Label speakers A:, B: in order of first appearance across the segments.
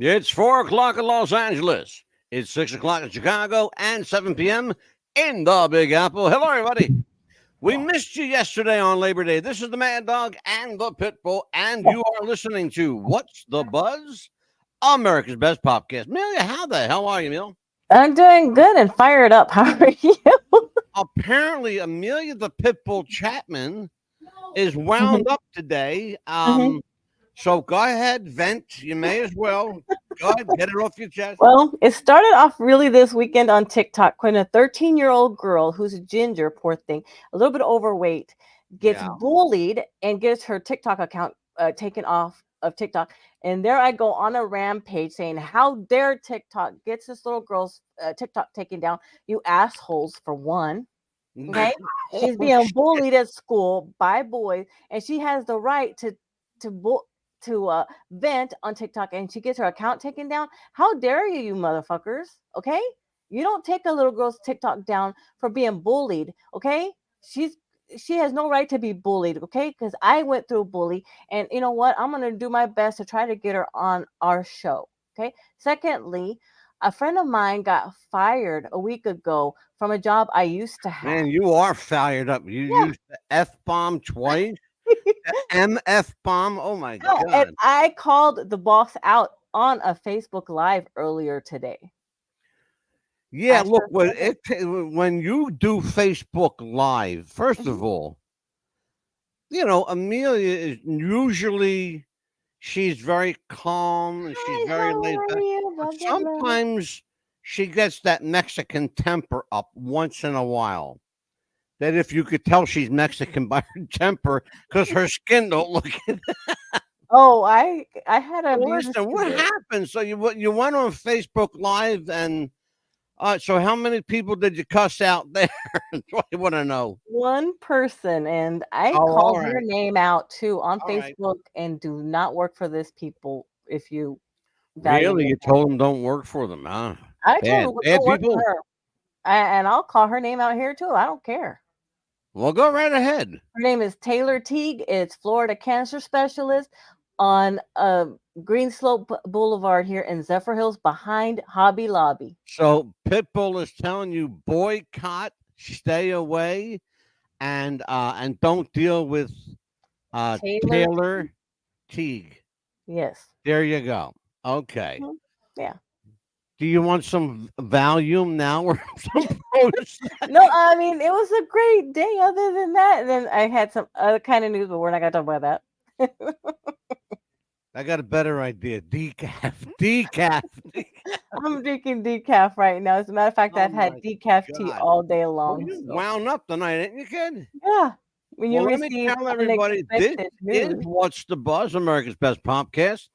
A: It's 4 o'clock in Los Angeles. It's 6 o'clock in Chicago and 7 p.m. in the Big Apple. Hello, everybody. We missed you yesterday on Labor Day. This is the Mad Dog and the Pitbull, and you are listening to What's the Buzz? America's Best Popcast. Amelia, how the hell are you, Emil?
B: I'm doing good and fired up. How are you?
A: Apparently, Amelia the Pitbull Chapman is wound up today. So go ahead, vent. You may as well. Go ahead, get it off your chest.
B: Well, it started off really this weekend on TikTok when a 13-year-old girl who's a ginger, poor thing, a little bit overweight, gets bullied and gets her TikTok account taken off of TikTok. And there I go on a rampage saying, how dare TikTok gets this little girl's TikTok taken down, you assholes, for one. Okay? She's being bullied at school by boys, and she has the right to vent on TikTok, and she gets her account taken down. How dare you, you motherfuckers? Okay, you don't take a little girl's TikTok down for being bullied. Okay, she has no right to be bullied. Okay, because I went through a bully, and you know what? I'm gonna do my best to try to get her on our show. Okay. Secondly, a friend of mine got fired a week ago from a job I used to have.
A: Man, you are fired up. You used the F-bomb twice. MF bomb. Oh my God.
B: And I called the boss out on a Facebook Live earlier today.
A: Yeah, look, when you do Facebook Live, first of all, you know, Amelia is usually, she's very calm and she's very laid back. But sometimes she gets that Mexican temper up once in a while. That if you could tell she's Mexican by her temper, because her skin don't look it.
B: Oh, I had a
A: listen. What happened? So you went on Facebook Live, and so how many people did you cuss out there? That's what I want to know.
B: One person, and I called her name out too on Facebook. And do not work for this people if you
A: really. You told them don't work for them, huh?
B: I told them don't work for her, and I'll call her name out here too. I don't care.
A: Well, go right ahead.
B: Her name is Taylor Teague. It's Florida cancer specialist on Green Slope Boulevard here in Zephyr Hills behind Hobby Lobby.
A: So Pitbull is telling you boycott, stay away, and don't deal with Taylor Teague.
B: Yes.
A: There you go. Okay.
B: Mm-hmm. Yeah.
A: Do you want some Valium now or some
B: No, I mean, it was a great day other than that. And then I had some other kind of news, but we're not going to talk about that.
A: I got a better idea. Decaf. Decaf.
B: I'm drinking decaf right now. As a matter of fact, I've had decaf tea all day long.
A: Well, you wound up tonight, ain't you, kid?
B: Yeah. When you
A: let me tell everybody, this is What's the Buzz, America's Best Popcast.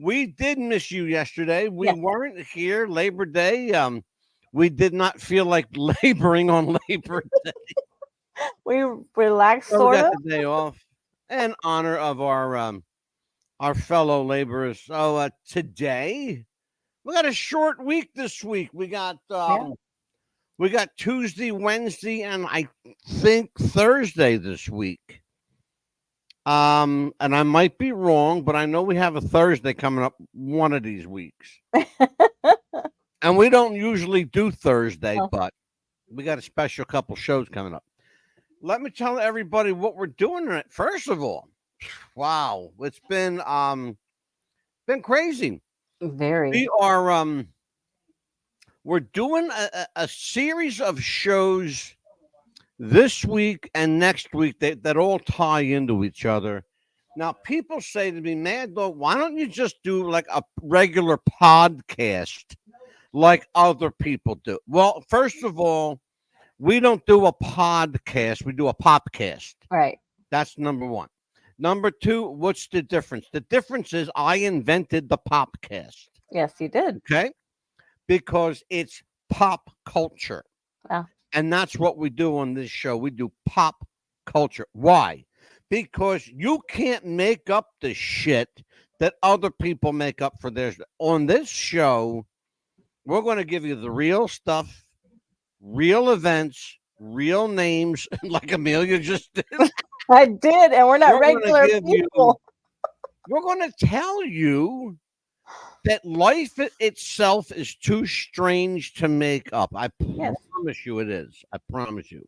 A: We did miss you yesterday. We weren't here Labor Day. We did not feel like laboring on Labor Day.
B: We relaxed, sort of.
A: The day off in honor of our fellow laborers. So today we got a short week this week. We got Tuesday, Wednesday, and I think Thursday this week. And I might be wrong, but I know we have a Thursday coming up one of these weeks. And we don't usually do Thursday, but we got a special couple shows coming up. Let me tell everybody what we're doing tonight. First of all, wow, it's been crazy.
B: Very.
A: We are we're doing a series of shows this week and next week that all tie into each other. Now, people say to me, Mad Dog, why don't you just do like a regular podcast like other people do? Well, first of all, we don't do a podcast. We do a popcast.
B: Right.
A: That's number one. Number two, what's the difference? The difference is I invented the popcast.
B: Yes, you did.
A: Okay. Because it's pop culture.
B: Yeah.
A: And that's what we do on this show. We do pop culture. Why? Because you can't make up the shit that other people make up for theirs. On this show, we're going to give you the real stuff, real events, real names, like Amelia just did.
B: I did, and we're not regular people.
A: We're going to tell you that life itself is too strange to make up. I
B: Yes.
A: promise you it is. I promise you.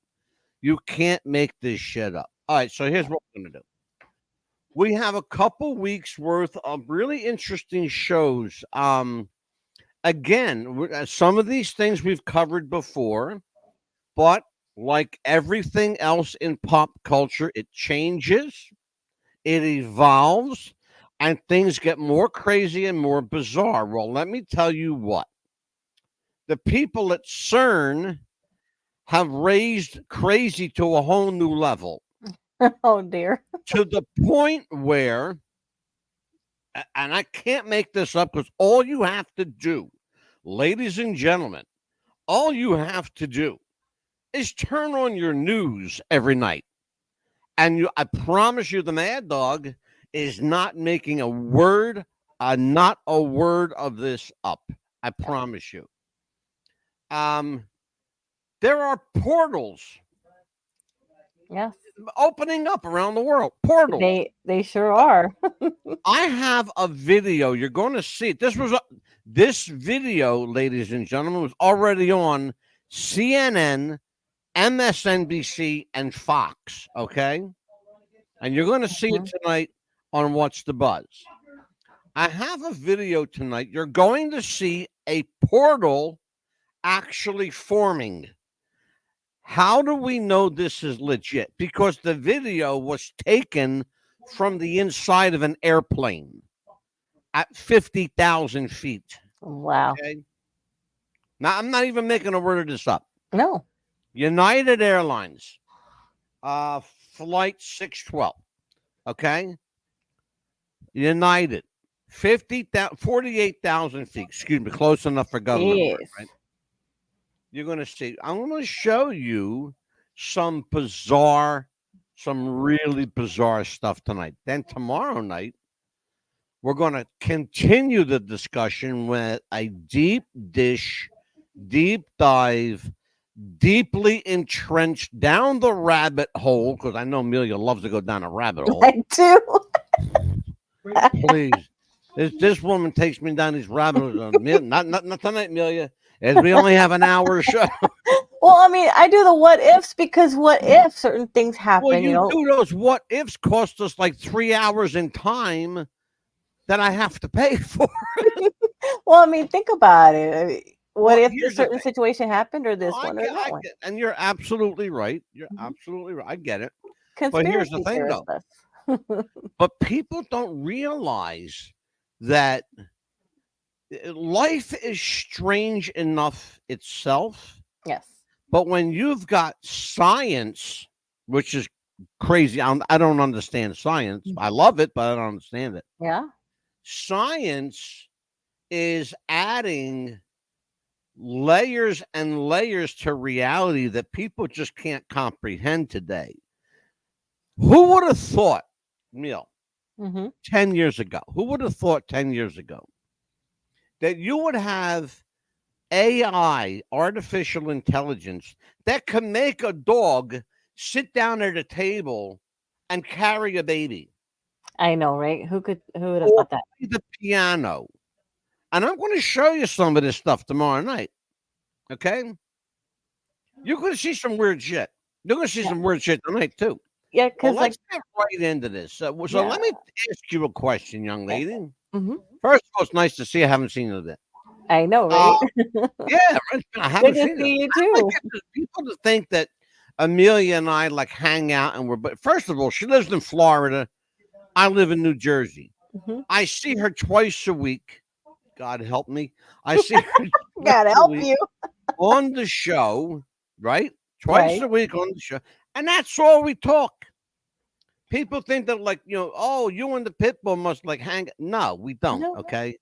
A: You can't make this shit up. All right, so here's what we're going to do. We have a couple weeks worth of really interesting shows. Again, some of these things we've covered before, but like everything else in pop culture, it changes, it evolves, and things get more crazy and more bizarre. Well, let me tell you what. The people at CERN have raised crazy to a whole new level,
B: Oh dear.
A: to the point where, and I can't make this up because all you have to do, ladies and gentlemen, all you have to do is turn on your news every night. And I promise you, the Mad Dog is not making a word, not a word of this up. I promise you. There are portals
B: Yes.
A: opening up around the world. Portals.
B: They sure are.
A: I have a video. You're going to see it. This video, ladies and gentlemen, was already on CNN, MSNBC, and Fox. Okay, and you're going to see it tonight on What's the Buzz. I have a video tonight. You're going to see a portal actually forming. How do we know this is legit? Because the video was taken from the inside of an airplane at 50,000 feet.
B: Wow.
A: Okay. Now, I'm not even making a word of this up.
B: No.
A: United Airlines, flight 612. Okay. United, 48,000 feet. Excuse me, close enough for government.
B: Yes.
A: Work, right? You're going to see. I'm going to show you some really bizarre stuff tonight. Then tomorrow night, we're going to continue the discussion with a deep dive, deeply entrenched down the rabbit hole, because I know Amelia loves to go down a rabbit hole.
B: I do.
A: Please. This woman takes me down these rabbit holes. Not tonight, Amelia, as we only have an hour show.
B: Well, I mean, I do the what ifs because what if certain things happen,
A: Well, you do those what ifs cost us like 3 hours in time that I have to pay for.
B: Well, I mean, think about it. I mean, what
A: Well,
B: if
A: here's
B: a
A: the
B: certain
A: thing.
B: situation happened or this
A: I
B: one or
A: get,
B: that
A: I
B: one?
A: get, and you're absolutely right. You're
B: Mhm.
A: absolutely right. I get it. But here's the
B: Conspiracy
A: thing,
B: theorist
A: though.
B: us.
A: But people don't realize that life is strange enough itself.
B: Yes.
A: But when you've got science, which is crazy, I don't understand science. I love it, but I don't understand it.
B: Yeah.
A: Science is adding layers and layers to reality that people just can't comprehend today. Who would have thought, Neil,
B: Mm-hmm.
A: 10 years ago, who would have thought 10 years ago that you would have AI, artificial intelligence, that can make a dog sit down at a table and carry a baby
B: I know, right? Who would have
A: or
B: thought that?
A: play the piano? And I'm going to show you some of this stuff tomorrow night. Okay? You're going to see some weird shit. You're going to see some weird shit tonight, too.
B: Yeah,
A: Well,
B: because
A: let's get right into this. So let me ask you a question, young lady.
B: Mm-hmm.
A: First of all, it's nice to see you. I haven't seen you today.
B: I know, right?
A: Yeah, right. I haven't
B: Good to
A: seen
B: see
A: you.
B: you
A: I like
B: too.
A: people to think that Amelia and I like hang out and but first of all, she lives in Florida. I live in New Jersey.
B: Mm-hmm.
A: I see her twice a week. God help me. I see her twice
B: God
A: a
B: help
A: week
B: you.
A: on the show, right? Twice
B: Right.
A: a week on the show. And that's all we talk. People think that, like, oh, you and the pit bull must like hang. No, we don't.
B: No.
A: Okay.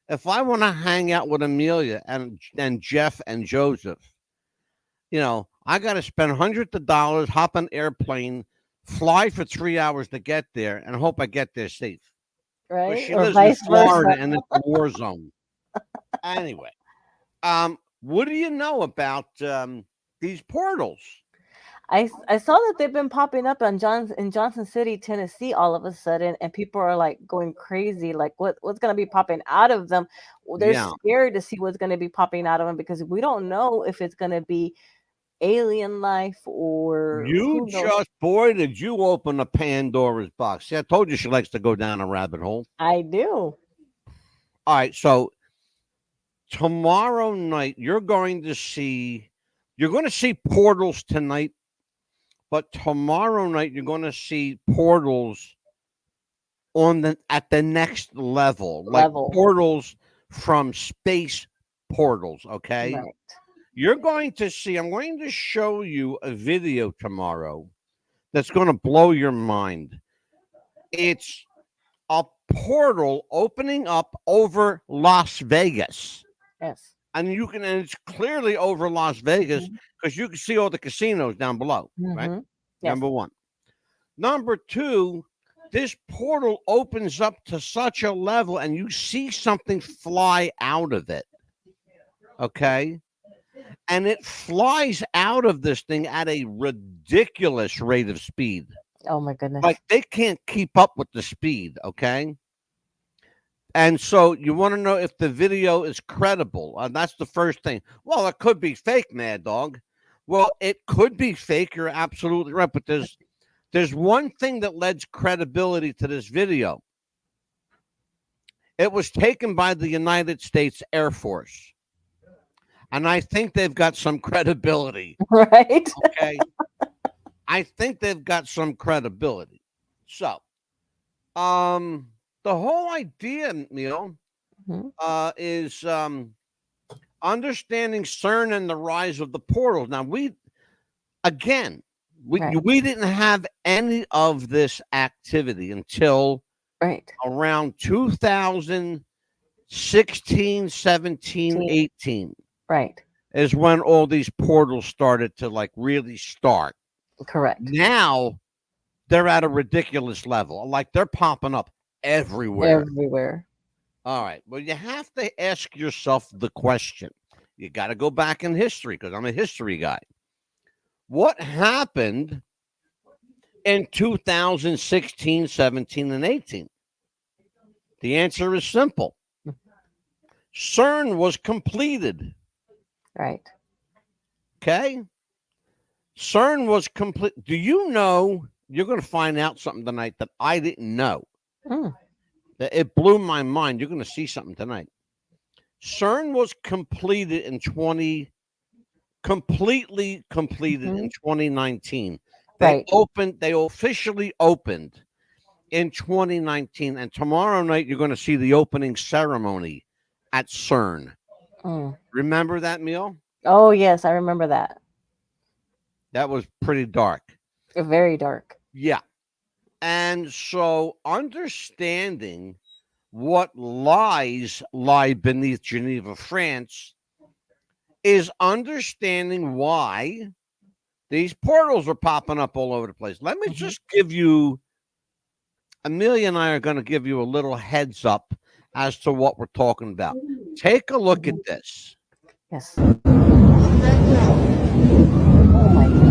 A: If I want to hang out with Amelia and Jeff and Joseph, I got to spend hundreds of dollars, hop an airplane, fly for 3 hours to get there, and hope I get there safe. Because
B: Right.
A: she
B: Or
A: lives in
B: vice
A: Florida
B: versa.
A: and it's a war zone. Anyway, what do you know about these portals?
B: I saw that they've been popping up on in Johnson City, Tennessee, all of a sudden, and people are like going crazy. Like, what's going to be popping out of them? Well, they're
A: Yeah.
B: scared to see what's going to be popping out of them because we don't know if it's going to be alien life or
A: You
B: who knows.
A: just, boy, did you open a Pandora's box. See, I told you she likes to go down a rabbit hole.
B: I do.
A: All right, so tomorrow night you're going to see portals tonight, but tomorrow night you're going to see portals on the at the next level, like
B: Level.
A: portals from space portals, okay?
B: Right.
A: You're going to see I'm going to show you a video tomorrow that's going to blow your mind. It's a portal opening up over Las Vegas.
B: Yes.
A: And it's clearly over Las Vegas because you can see all the casinos down below, right?
B: Mm-hmm. Yes.
A: Number one. Number two, this portal opens up to such a level and you see something fly out of it. Okay. And it flies out of this thing at a ridiculous rate of speed.
B: Oh my goodness.
A: Like they can't keep up with the speed. Okay. And so you want to know if the video is credible. That's the first thing. Well, it could be fake, Mad Dog. Well, it could be fake. You're absolutely right. But there's one thing that lends credibility to this video. It was taken by the United States Air Force. And I think they've got some credibility.
B: Right.
A: Okay. I think they've got some credibility. So, the whole idea, Neil, is understanding CERN and the rise of the portals. Now, we didn't have any of this activity until around 2016, 17, 18.
B: Right.
A: Is when all these portals started to like really start.
B: Correct.
A: Now they're at a ridiculous level. Like they're popping up everywhere.
B: Everywhere.
A: All right. Well, you have to ask yourself the question. You got to go back in history because I'm a history guy. What happened in 2016, 17, and 18? The answer is simple. CERN was completed.
B: Right.
A: Okay. CERN was complete. Do you know you're going to find out something tonight that I didn't know? It blew my mind. You're going to see something tonight. CERN was completed in 2019. They officially opened in 2019. And tomorrow night, you're going to see the opening ceremony at CERN. Remember that, Meal?
B: Oh, yes, I remember that.
A: That was pretty dark.
B: Very dark.
A: Yeah. And so understanding what lies lie beneath Geneva, France, is understanding why these portals are popping up all over the place. Let me just give you, Amelia and I are going to give you a little heads up as to what we're talking about. Take a look at this.
B: Yes. Oh my God.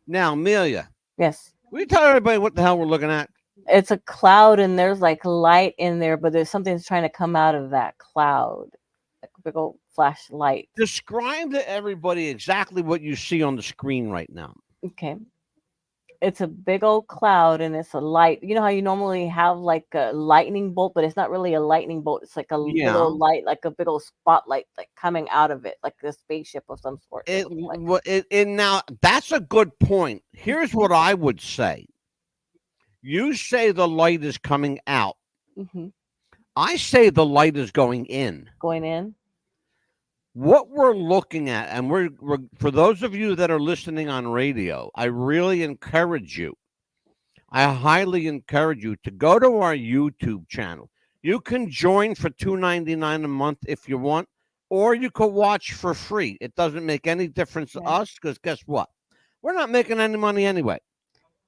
A: Now, Amelia.
B: Yes.
A: Will you tell everybody what the hell we're looking at?
B: It's a cloud and there's like light in there, but there's something that's trying to come out of that cloud. Like a big old flashlight.
A: Describe to everybody exactly what you see on the screen right now.
B: Okay. It's a big old cloud and it's a light. You know how you normally have like a lightning bolt, but it's not really a lightning bolt. It's like a little light, like a big old spotlight, like coming out of it, like a spaceship of some sort.
A: Now that's a good point. Here's what I would say. You say the light is coming out. I say the light is going in.
B: Going in.
A: What we're looking at, and we're for those of you that are listening on radio, I really encourage you. I highly encourage you to go to our YouTube channel. You can join for $2.99 a month if you want, or you could watch for free. It doesn't make any difference to us because guess what? We're not making any money anyway.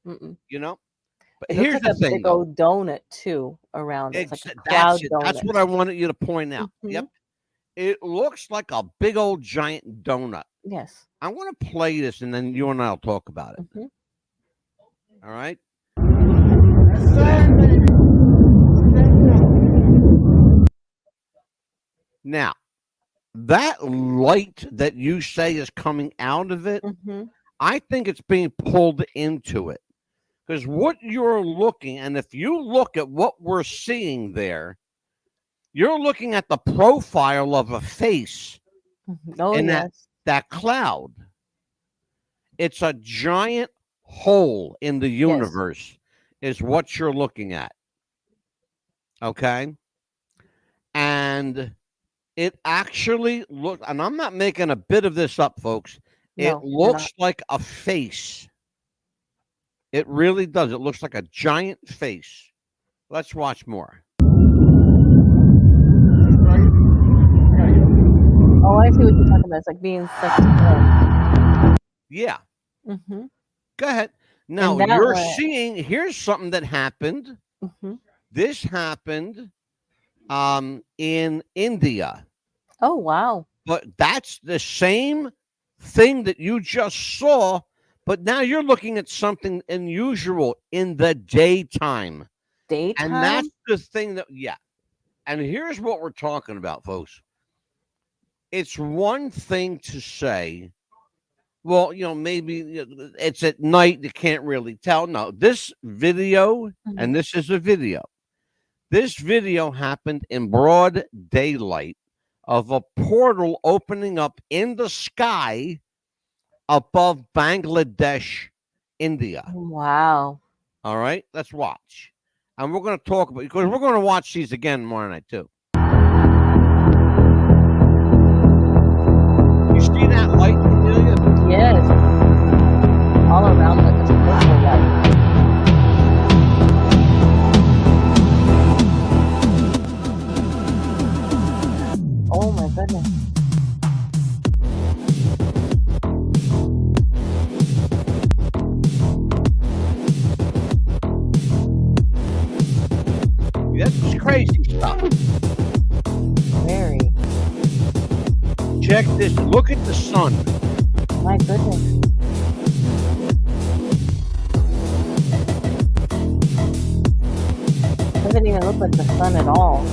A: You know? But here's the thing,
B: big old donut too around it. It's like a cloud donut.
A: That's what I wanted you to point out. Yep. It looks like a big old giant donut.
B: Yes.
A: I'm going to play this, and then you and I'll talk about it.
B: Mhm.
A: All right? Now, that light that you say is coming out of it,
B: Mhm.
A: I think it's being pulled into it. Because what you're looking, and if you look at what we're seeing there, you're looking at the profile of a face
B: Mhm. Oh,
A: in
B: yes.
A: that cloud. It's a giant hole in the
B: Yes.
A: universe, is what you're looking at. Okay? And it actually looks, and I'm not making a bit of this up, folks. It
B: No, you're not.
A: looks like a face. It really does. It looks like a giant face. Let's watch more.
B: Oh, I see what you're talking about. It's like being sucked in.
A: Yeah.
B: Mhm.
A: Go ahead. Now
B: And that
A: you're
B: one.
A: seeing, here's something that happened.
B: Mhm.
A: This happened in India.
B: Oh, wow.
A: But that's the same thing that you just saw, but now you're looking at something unusual in the daytime. And that's
B: Daytime?
A: the thing that, yeah. And here's what we're talking about, folks. It's one thing to say, well, maybe it's at night, you can't really tell. No, this video,
B: Mhm.
A: and this is a video. This video happened in broad daylight of a portal opening up in the sky above Bangladesh, India.
B: Wow.
A: All right, let's watch. And we're going to talk about, because we're going to watch these again tomorrow night, too. You see that light, Amelia?
B: Yes. All around it. It's purple light. Oh my goodness.
A: This is crazy stuff.
B: Very.
A: Check this. Look at the sun.
B: My goodness. Doesn't even look like the sun at all.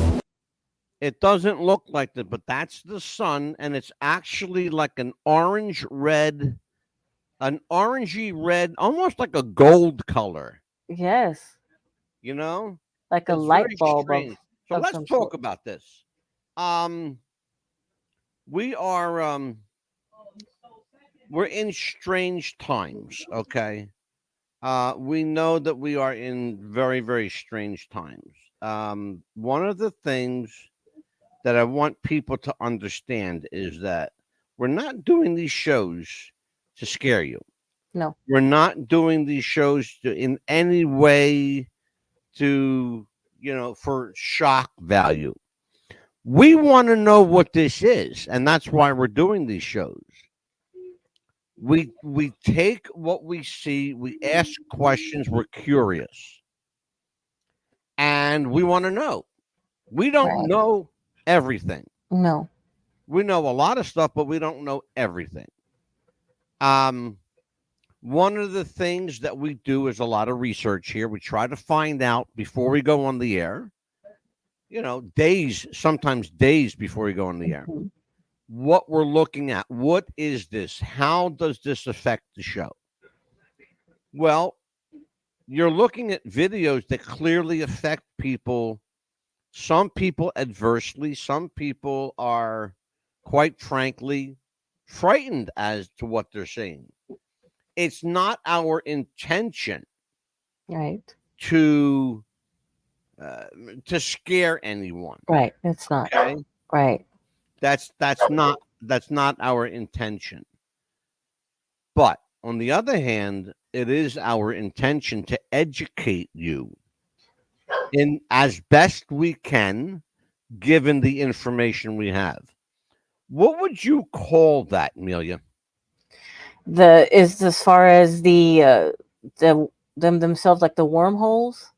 A: It doesn't look like that, but that's the sun, and it's actually like an orangey red, almost like a gold color.
B: Yes.
A: You know,
B: Like a
A: it's
B: light
A: very
B: bulb
A: strange. So
B: of
A: let's
B: some
A: talk
B: sort.
A: about this. We are we're in strange times. Okay, we know that we are in very, very strange times. One of the things that I want people to understand is that we're not doing these shows to scare you.
B: No.
A: We're not doing these shows in any way to, for shock value. We want to know what this is, and that's why we're doing these shows. We take what we see, we ask questions, we're curious, and we want to know. We don't
B: Right.
A: know everything.
B: No.
A: We know a lot of stuff, but we don't know everything. Um, One of the things that we do is a lot of research here. We try to find out before we go on the air, days, sometimes days before we go on the air,
B: Mhm.
A: what we're looking at. What is this? How does this affect the show? Well, you're looking at videos that clearly affect people. Some people adversely, some people are, quite frankly, frightened as to what they're seeing. It's not our intention
B: Right.
A: to uh, to scare anyone.
B: Right. It's not.
A: Okay,
B: Right.
A: that's not our intention. But on the other hand, it is our intention to educate you in as best we can, given the information we have. What would you call that, Amelia?
B: Is as far as the them themselves, like the wormholes,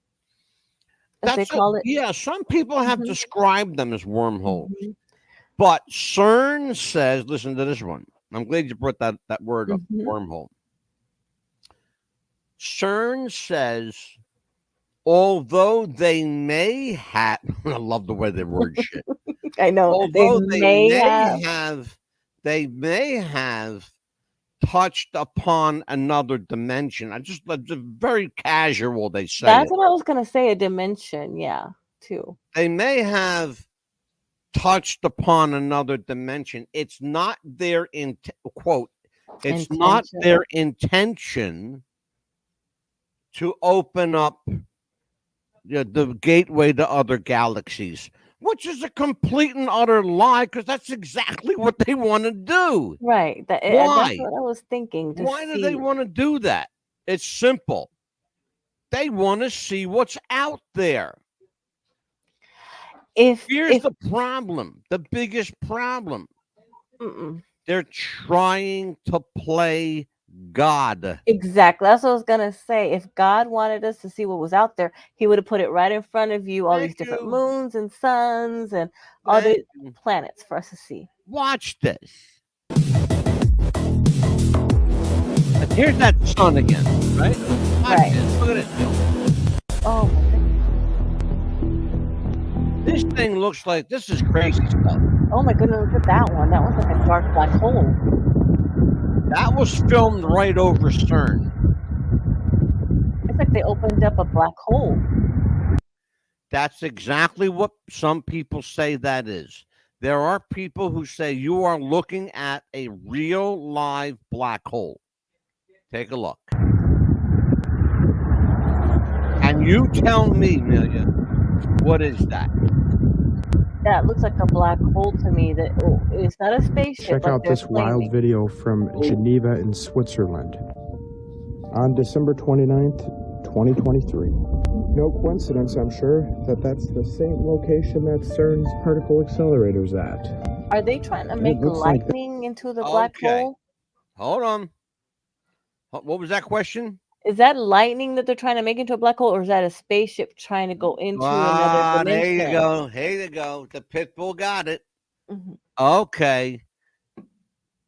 B: as they call it.
A: Yeah. Some people have
B: Mhm.
A: described them as wormholes.
B: Mhm.
A: But CERN says, listen to this one. I'm glad you brought that word up, wormhole. CERN says, although they may have, I love the way they word shit.
B: I know.
A: Although they may have touched upon another dimension. Just very casual. They say
B: that's what I was gonna say. A dimension, yeah, too.
A: They may have touched upon another dimension. It's not their quote. It's not their intention to open up the gateway to other galaxies, which is a complete and utter lie, because that's exactly what they want to do.
B: Right.
A: Why?
B: That's what I was thinking.
A: Why do they want to do that? It's simple. They want to see what's out there. Here's the problem, the biggest problem. They're trying to play God.
B: Exactly. That's what I was gonna say. If God wanted us to see what was out there, he would have put it right in front of you, all these different moons and suns and all the planets for us to see.
A: Watch this. And here's that sun again, right? Right. Look at it.
B: Oh my goodness.
A: This thing looks like, this is crazy stuff.
B: Oh my goodness, look at that one. That one's like a dark black hole.
A: That was filmed right over CERN.
B: It's like they opened up a black hole.
A: That's exactly what some people say that is. There are people who say you are looking at a real live black hole. Take a look. And you tell me, Amelia, what is that?
B: That looks like a black hole to me. That it's not a spaceship.
C: Check out this wild video from Geneva in Switzerland on December 29th, 2023. No coincidence, I'm sure, that that's the same location that CERN's particle accelerator's at.
B: Are they trying to make lightning into the black hole?
A: Hold on. What was that question?
B: Is that lightning that they're trying to make into a black hole, or is that a spaceship trying to go into another dimension?
A: There you go. Here you go. The Pitbull got it. Okay.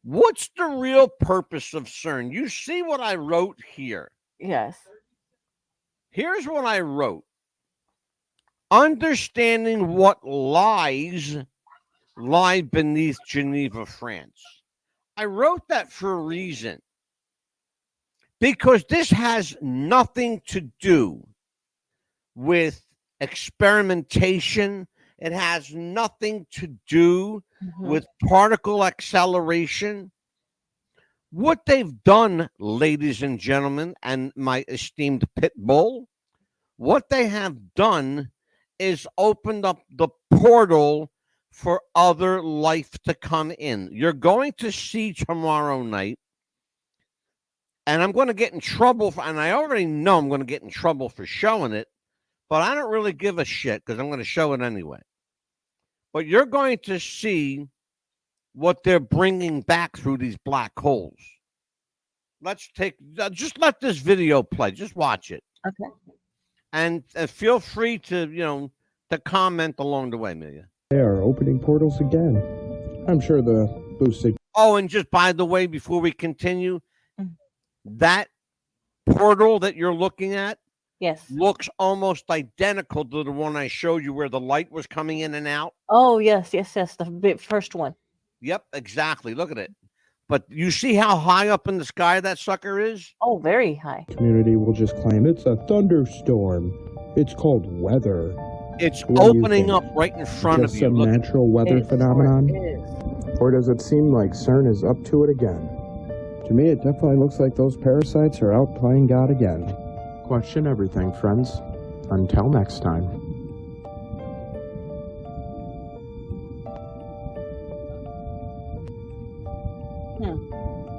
A: What's the real purpose of CERN? You see what I wrote here?
B: Yes.
A: Here's what I wrote. Understanding what lies lie beneath Geneva, France. I wrote that for a reason. Because this has nothing to do with experimentation. It has nothing to do with particle acceleration. What they've done, ladies and gentlemen, and my esteemed pit bull, what they have done is opened up the portal for other life to come in. You're going to see tomorrow night, and I'm going to get in trouble and I already know I'm going to get in trouble for showing it, but I don't really give a shit because I'm going to show it anyway. But you're going to see what they're bringing back through these black holes. Just let this video play. Just watch it.
B: Okay.
A: And feel free to, to comment along the way, Amelia.
C: They are opening portals again. I'm sure the boost signal.
A: Oh, and just by the way, before we continue, that portal that you're looking at, looks almost identical to the one I showed you where the light was coming in and out.
B: Oh, yes. The first one.
A: Yep, exactly. Look at it. But you see how high up in the sky that sucker is?
B: Oh, very high.
C: Community will just claim it's a thunderstorm. It's called weather.
A: It's opening up right in front of you.
C: Some natural weather phenomenon? Or does it seem like CERN is up to it again? To me, it definitely looks like those parasites are out playing God again. Question everything, friends. Until next time.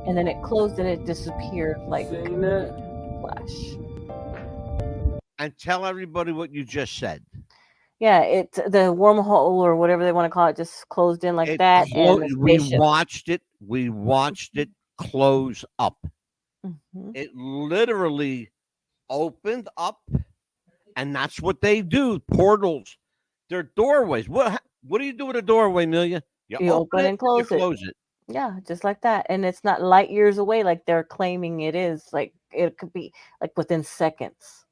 B: And then it closed and it disappeared like a flash.
A: And tell everybody what you just said.
B: Yeah, it's the wormhole or whatever they want to call it just closed in like that. And
A: we watched it close up. It literally opened up, and that's what they do. Portals, they're doorways. What do you do with a doorway, Amelia?
B: You open and
A: you
B: close it.
A: close it.
B: Yeah, just like that. And it's not light years away like they're claiming it is. Like it could be like within seconds.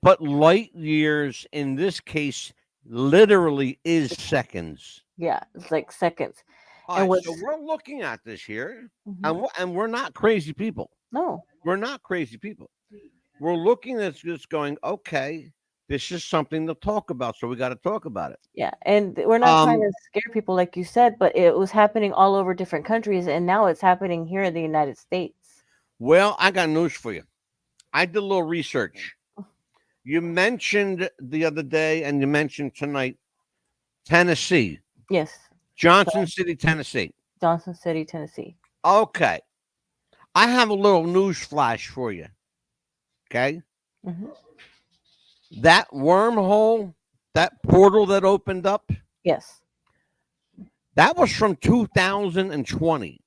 A: But light years in this case literally is seconds.
B: Yeah, it's like seconds.
A: All
B: And
A: right,
B: what's
A: so we're looking at this here,
B: Mhm.
A: and we're not crazy people.
B: No.
A: We're not crazy people. We're looking at this going, okay, this is something to talk about, so we got to talk about it.
B: Yeah, and we're not trying to scare people like you said, but it was happening all over different countries, and now it's happening here in the United States.
A: Well, I got news for you. I did a little research. You mentioned the other day, and you mentioned tonight, Tennessee.
B: Yes.
A: Johnson City, Tennessee.
B: Johnson City, Tennessee.
A: Okay. I have a little news flash for you. Okay.
B: Mm-hmm.
A: That wormhole, that portal that opened up,
B: Yes.
A: that was from 2020.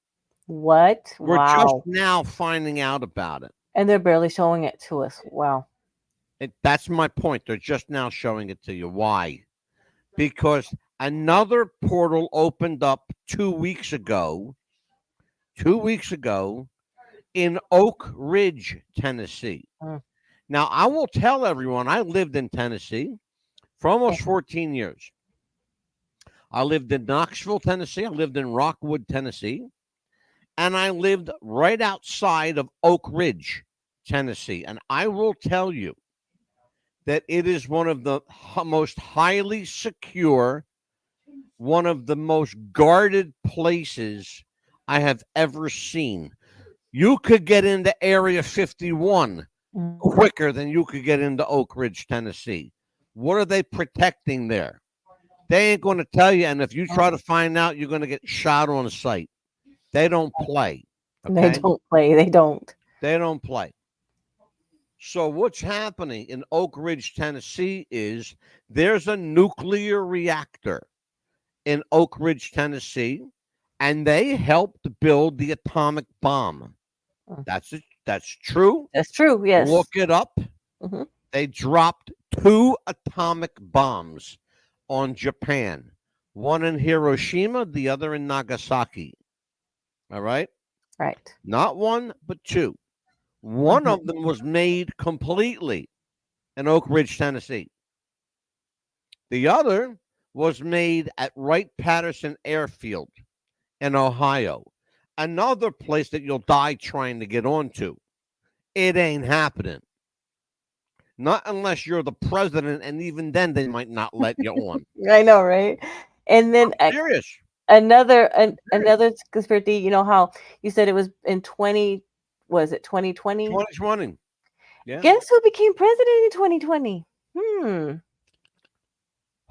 B: What?
A: We're just
B: Wow.
A: now finding out about it.
B: And they're barely showing it to us. Wow.
A: That's my point. They're just now showing it to you. Why? Because another portal opened up 2 weeks ago. 2 weeks ago in Oak Ridge, Tennessee. Now, I will tell everyone I lived in Tennessee for almost 14 years. I lived in Knoxville, Tennessee. I lived in Rockwood, Tennessee. And I lived right outside of Oak Ridge, Tennessee. And I will tell you that it is one of the most highly secure, one of the most guarded places I have ever seen. You could get into Area 51 quicker than you could get into Oak Ridge, Tennessee. What are they protecting there? They ain't going to tell you. And if you try to find out, you're going to get shot on sight. They don't play. Okay?
B: They don't play. They don't.
A: They don't play. So what's happening in Oak Ridge, Tennessee is there's a nuclear reactor in Oak Ridge, Tennessee, and they helped build the atomic bomb. That's it. That's true.
B: That's true. Yes.
A: Look it up.
B: Mm-hmm.
A: They dropped 2 atomic bombs on Japan. One in Hiroshima, the other in Nagasaki. All right?
B: Right.
A: Not one, but 2. One of them was made completely in Oak Ridge, Tennessee. The other was made at Wright-Patterson Airfield in Ohio. Another place that you'll die trying to get onto. It ain't happening. Not unless you're the president, and even then they might not let you on.
B: I know, right? And then
A: I'm serious.
B: Another conspiracy, you know how you said it was in 2020?
A: 2020. Yeah.
B: Guess who became president in 2020?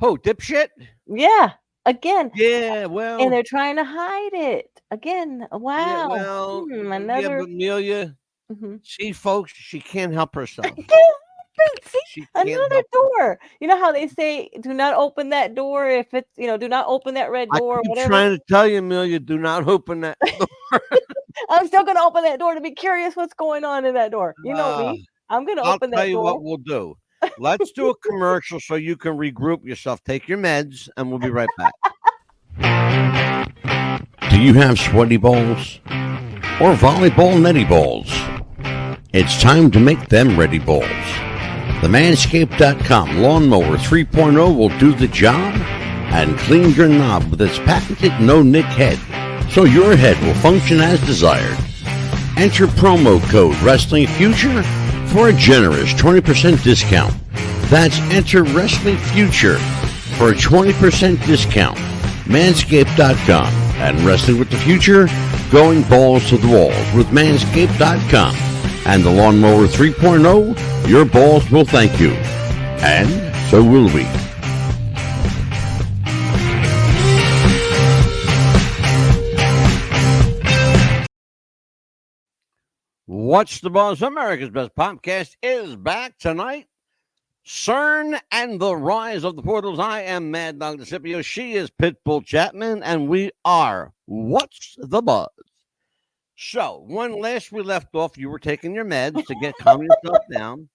A: Oh, dipshit?
B: Yeah. Again.
A: Yeah, well.
B: And they're trying to hide it. Again. Wow.
A: Yeah, well,
B: another.
A: Yeah, but Amelia, see, folks, she can't help herself.
B: See, another door. You know how they say, do not open that door if it's, do not open that red door.
A: I'm trying to tell you, Amelia, do not open that door.
B: I'm still going to open that door to be curious what's going on in that door. You know me. I'm going to open that door.
A: I'll tell you what we'll do. Let's do a commercial so you can regroup yourself. Take your meds, and we'll be right back. Do you have sweaty balls or volleyball netty balls? It's time to make them ready balls. The Manscaped.com Lawnmower 3.0 will do the job and clean your knob with its patented no-nick head, so your head will function as desired. Enter promo code Wrestling Future for a generous 20% discount. That's enter Wrestling Future for a 20% discount. Manscaped.com and Wrestling with the Future, going balls to the walls with Manscaped.com and the Lawnmower 3.0. Your balls will thank you, and so will we. What's the Buzz? America's Best Podcast is back tonight. CERN and the Rise of the Portals. I am Mad Dog DeCipio. She is Pitbull Chapman, and we are What's the Buzz? So, when last we left off, you were taking your meds to calm yourself down.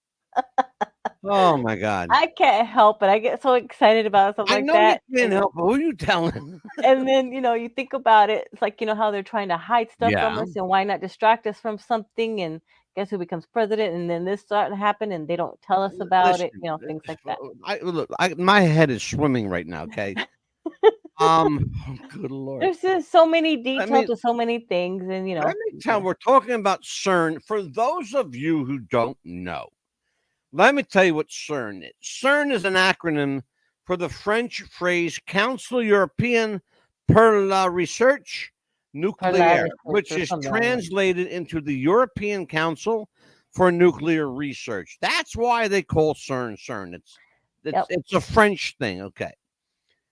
A: Oh my God.
B: I can't help it. I get so excited about stuff
A: I
B: like
A: know
B: that.
A: you can't help it. Who are you telling?
B: And then, you think about it, it's like, how they're trying to hide stuff from
A: Yeah.
B: us, and why not distract us from something, and guess who becomes president, and then this starting to happen and they don't tell us about it,
A: Listen,
B: things like that.
A: my head is swimming right now. Okay. Good Lord.
B: There's just so many
A: I
B: details
A: mean,
B: to so many things, and
A: let me tell. We're talking about CERN. For those of you who don't know, let me tell you what CERN is. CERN is an acronym for the French phrase Council Européen pour la Recherche Nucléaire, which is translated into the European Council for Nuclear Research. That's why they call CERN CERN. It's a French thing. Okay.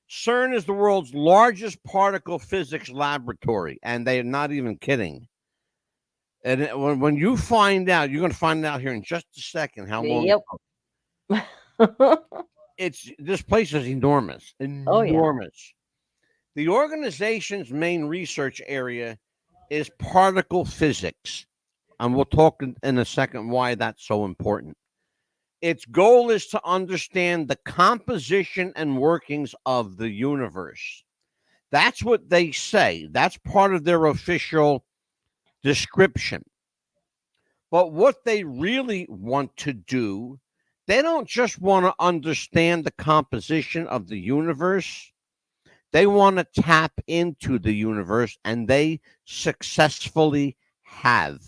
A: CERN is the world's largest particle physics laboratory, and they're not even kidding. And when you find out, you're going to find out here in just a second how long.
B: Yep.
A: This place is enormous.
B: Oh, yeah.
A: Enormous. The organization's main research area is particle physics, and we'll talk in a second why that's so important. Its goal is to understand the composition and workings of the universe. That's what they say. That's part of their official description. But what they really want to do, they don't just want to understand the composition of the universe. They want to tap into the universe, and they successfully have.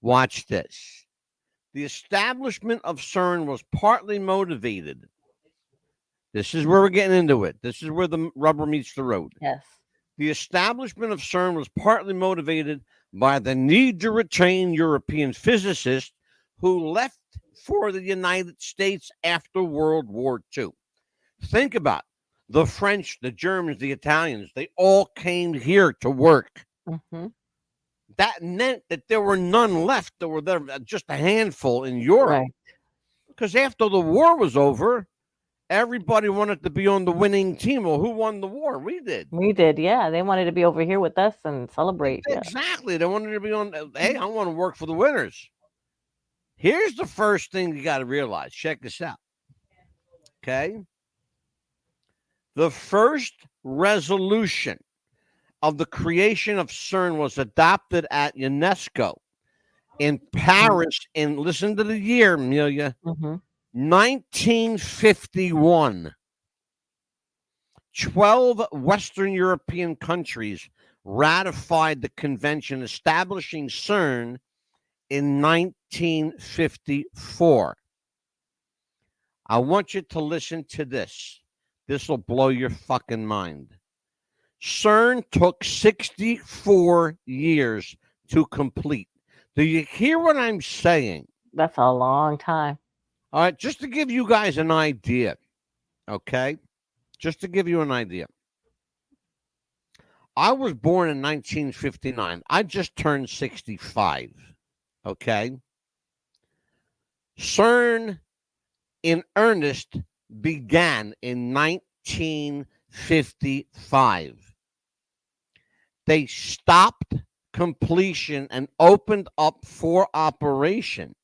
A: Watch this. The establishment of CERN was partly motivated. This is where we're getting into it. This is where the rubber meets the road.
B: Yes.
A: The establishment of CERN was partly motivated by the need to retain European physicists who left for the United States after World War II. Think about it. The French, the Germans, the Italians, they all came here to work.
B: Mm-hmm.
A: That meant that there were none left. There were just a handful in Europe. Because after the war was over, everybody wanted to be on the winning team. Well, who won the war? We did.
B: We did, yeah. They wanted to be over here with us and celebrate.
A: Exactly. They wanted to be on, hey, I want to work for the winners. Here's the first thing you got to realize. Check this out. Okay. The first resolution of the creation of CERN was adopted at UNESCO in Paris in, listen to the year, Amelia, 1951. 12 Western European countries ratified the convention establishing CERN in 1954. I want you to listen to this. This will blow your fucking mind. CERN took 64 years to complete. Do you hear what I'm saying?
B: That's a long time.
A: All right, just to give you guys an idea, okay? Just to give you an idea. I was born in 1959. I just turned 65, okay? CERN in earnest began in 1955. They stopped completion and opened up for operation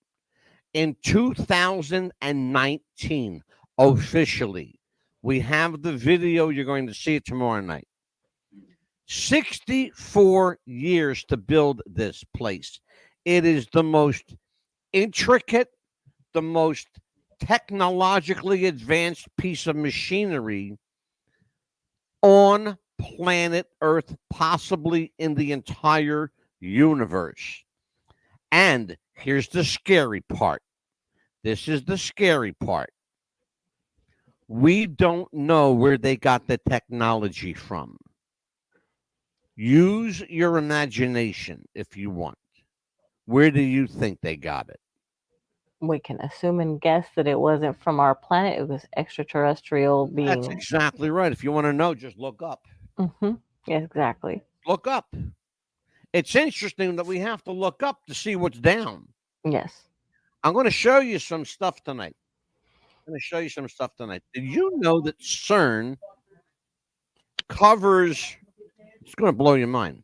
A: in 2019 officially. We have the video. You're going to see it tomorrow night. 64 years to build this place. It is the most intricate, the most technologically advanced piece of machinery on planet Earth, possibly in the entire universe. And here's the scary part. This is the scary part. We don't know where they got the technology from. Use your imagination if you want. Where do you think they got it?
B: We can assume and guess that it wasn't from our planet. It was extraterrestrial beings.
A: That's exactly right. If you want to know, just look up.
B: Yeah, exactly.
A: Look up. It's interesting that we have to look up to see what's down.
B: Yes.
A: I'm going to show you some stuff tonight. Did you know that CERN covers, it's going to blow your mind.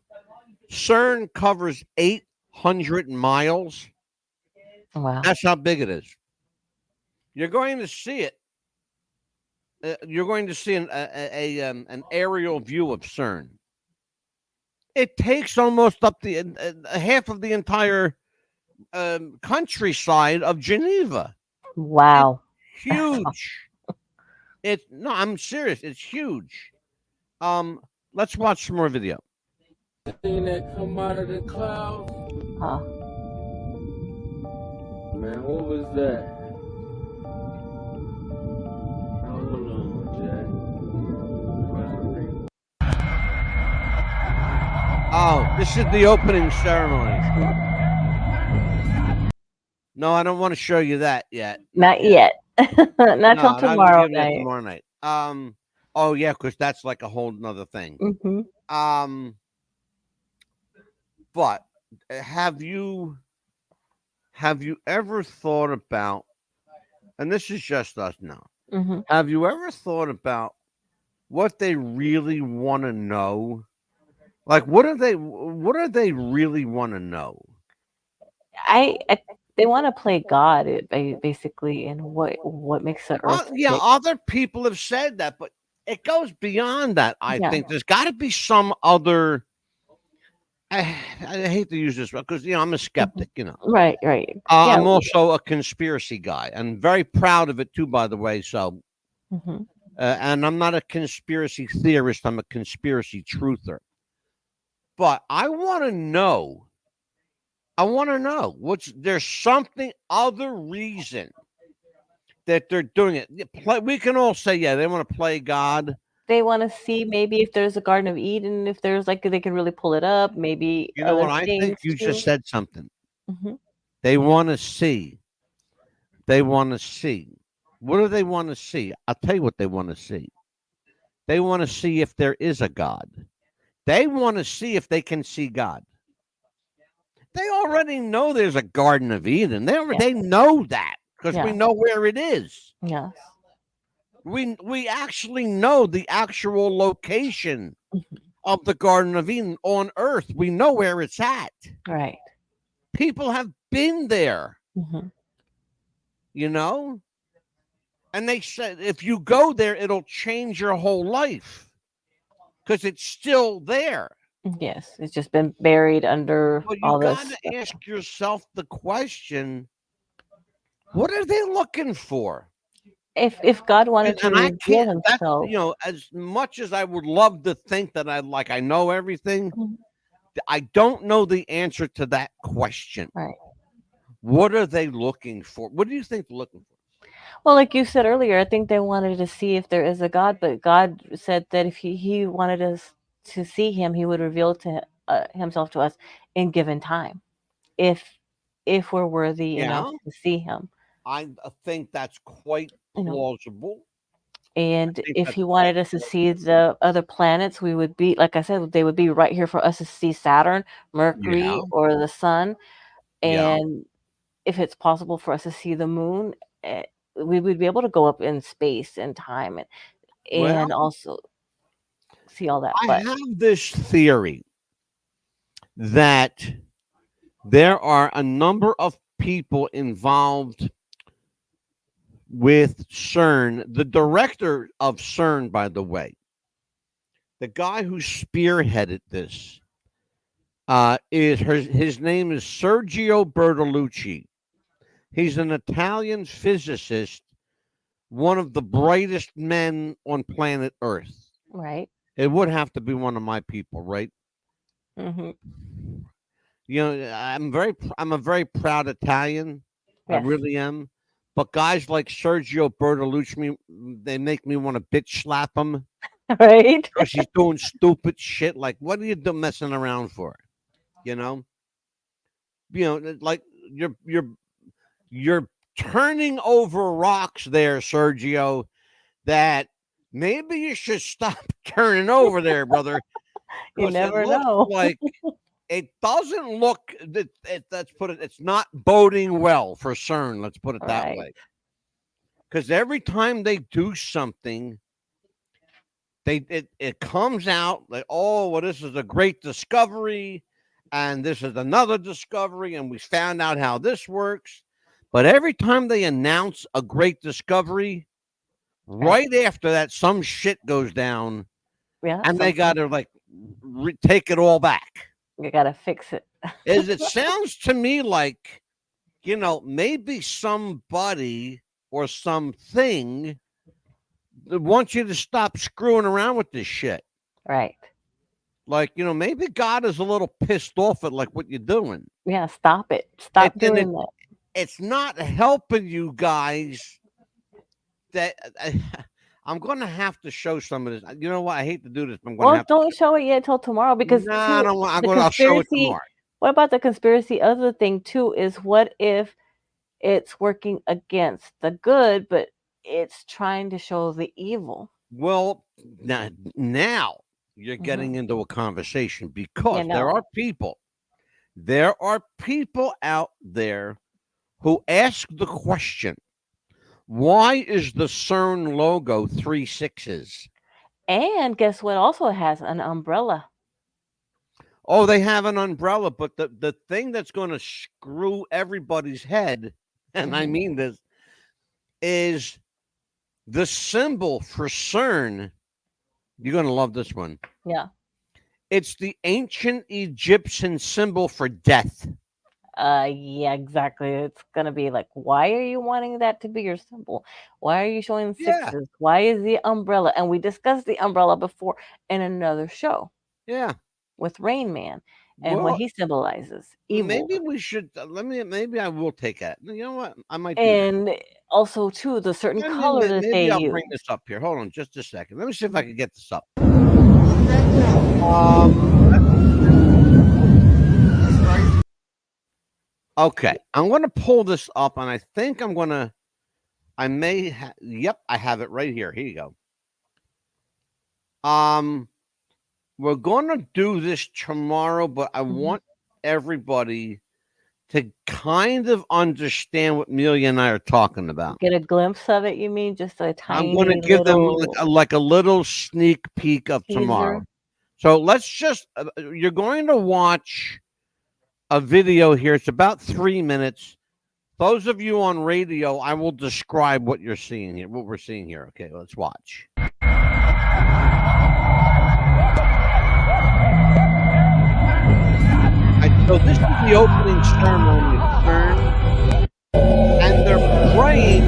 A: CERN covers 800 miles.
B: Wow.
A: That's how big it is. you're going to see it. You're going to see an aerial view of CERN. It takes almost up the half of the entire countryside of Geneva.
B: Wow.
A: It's huge. I'm serious. It's huge. Let's watch some more video.
D: Thing that come out of the clouds.
B: Huh.
D: Man, what was that? Hold on, Jack.
A: Oh, this is the opening ceremony. No, I don't want to show you that yet.
B: Not yet. Not till tomorrow night.
A: Tomorrow night. Oh yeah, because that's like a whole nother thing.
B: Mm-hmm.
A: But have you ever thought about, and this is just us now, have you ever thought about what they really want to know? Like, what do they really want to know?
B: They want to play God, basically, and what makes the earth.
A: Yeah, other people have said that, but it goes beyond that. I think there's got to be some other. I hate to use this because I'm a skeptic.
B: Right.
A: I'm also a conspiracy guy, and very proud of it too, by the way. So, and I'm not a conspiracy theorist; I'm a conspiracy truther. But I want to know. There's something other reason that they're doing it. We can all say, yeah, they want to play God.
B: They want to see maybe if there's a Garden of Eden, if there's they can really pull it up. Maybe
A: you know what I think. You just said something. They want to see. What do they want to see? I'll tell you what they want to see. They want to see if there is a God. They want to see if they can see God. They already know there's a Garden of Eden. They know that because we know where it is.
B: Yes.
A: We actually know the actual location of the Garden of Eden on Earth. We know where it's at.
B: Right.
A: People have been there. And they said if you go there, it'll change your whole life because it's still there.
B: Yes, it's just been buried under all this.
A: You got to ask yourself the question: what are they looking for?
B: If God wanted to reveal Himself,
A: as much as I would love to think that I know everything, I don't know the answer to that question.
B: Right?
A: What are they looking for? What do you think they're looking for?
B: Well, like you said earlier, I think they wanted to see if there is a God, but God said that if He wanted us to see Him, He would reveal to Himself to us in given time, if we're worthy enough to see Him.
A: I think that's quite plausible.
B: And if He wanted us to see the other planets, we would be, like I said, they would be right here for us to see Saturn, Mercury, or the Sun. And if it's possible for us to see the moon, we would be able to go up in space and time and also see all that.
A: I have this theory that there are a number of people involved with CERN. The director of CERN, by the way, the guy who spearheaded this, his name is Sergio Bertolucci. He's an Italian physicist, one of the brightest men on planet Earth.
B: Right.
A: It would have to be one of my people, right? I'm a very proud Italian. Yes. I really am. But guys like Sergio Bertolucci, they make me want to bitch slap him.
B: Right.
A: Because he's doing stupid shit. Like, what are you messing around for? Like you're turning over rocks there, Sergio, that maybe you should stop turning over there, brother.
B: You never know.
A: Like it doesn't look. Let's put it. It's not boding well for CERN. Let's put it that way. Because every time they do something, it comes out like, oh, well, this is a great discovery, and this is another discovery, and we found out how this works. But every time they announce a great discovery, right after that, some shit goes down, and they got to like take it all back.
B: You got to fix it.
A: It sounds to me like, maybe somebody or something wants you to stop screwing around with this shit.
B: Right.
A: Like, maybe God is a little pissed off at like what you're doing.
B: Yeah, stop it. Stop doing that.
A: It's not helping you guys. That I'm going to have to show some of this. You know what? I hate to do this, but I'm going to have
B: don't show it yet till tomorrow because
A: I'll show it tomorrow.
B: What about the conspiracy? Other thing too is what if it's working against the good, but it's trying to show the evil?
A: Well, now you're getting into a conversation because there are people out there who ask the question, why is the CERN logo 3 6s?
B: And guess what? Also has an umbrella.
A: Oh, they have an umbrella, but the thing that's going to screw everybody's head, and I mean this, is the symbol for CERN. You're going to love this one.
B: Yeah.
A: It's the ancient Egyptian symbol for death.
B: Yeah, exactly. It's going to be like, why are you wanting that to be your symbol? Why are you showing 6s? Yeah. Why is the umbrella? And we discussed the umbrella before in another show.
A: Yeah.
B: With Rain Man and what he symbolizes. Evil.
A: Maybe we should, maybe I will take that. You know what? I might do
B: and
A: that.
B: Also, too, the certain color that they use.
A: Maybe I'll bring this up here. Hold on just a second. Let me see if I can get this up. Okay, I'm going to pull this up, and I think I may have, yep, I have it right here. Here you go. We're going to do this tomorrow, but I want everybody to kind of understand what Amelia and I are talking about.
B: Get a glimpse of it, you mean? Just a tiny
A: I'm going to give them like a little sneak peek of
B: teaser.
A: Tomorrow. So let's just, you're going to watch a video here. It's about 3 minutes. Those of you on radio, I will describe what you're seeing here, what we're seeing here. Okay, let's watch. So this is the opening ceremony of CERN, and they're praying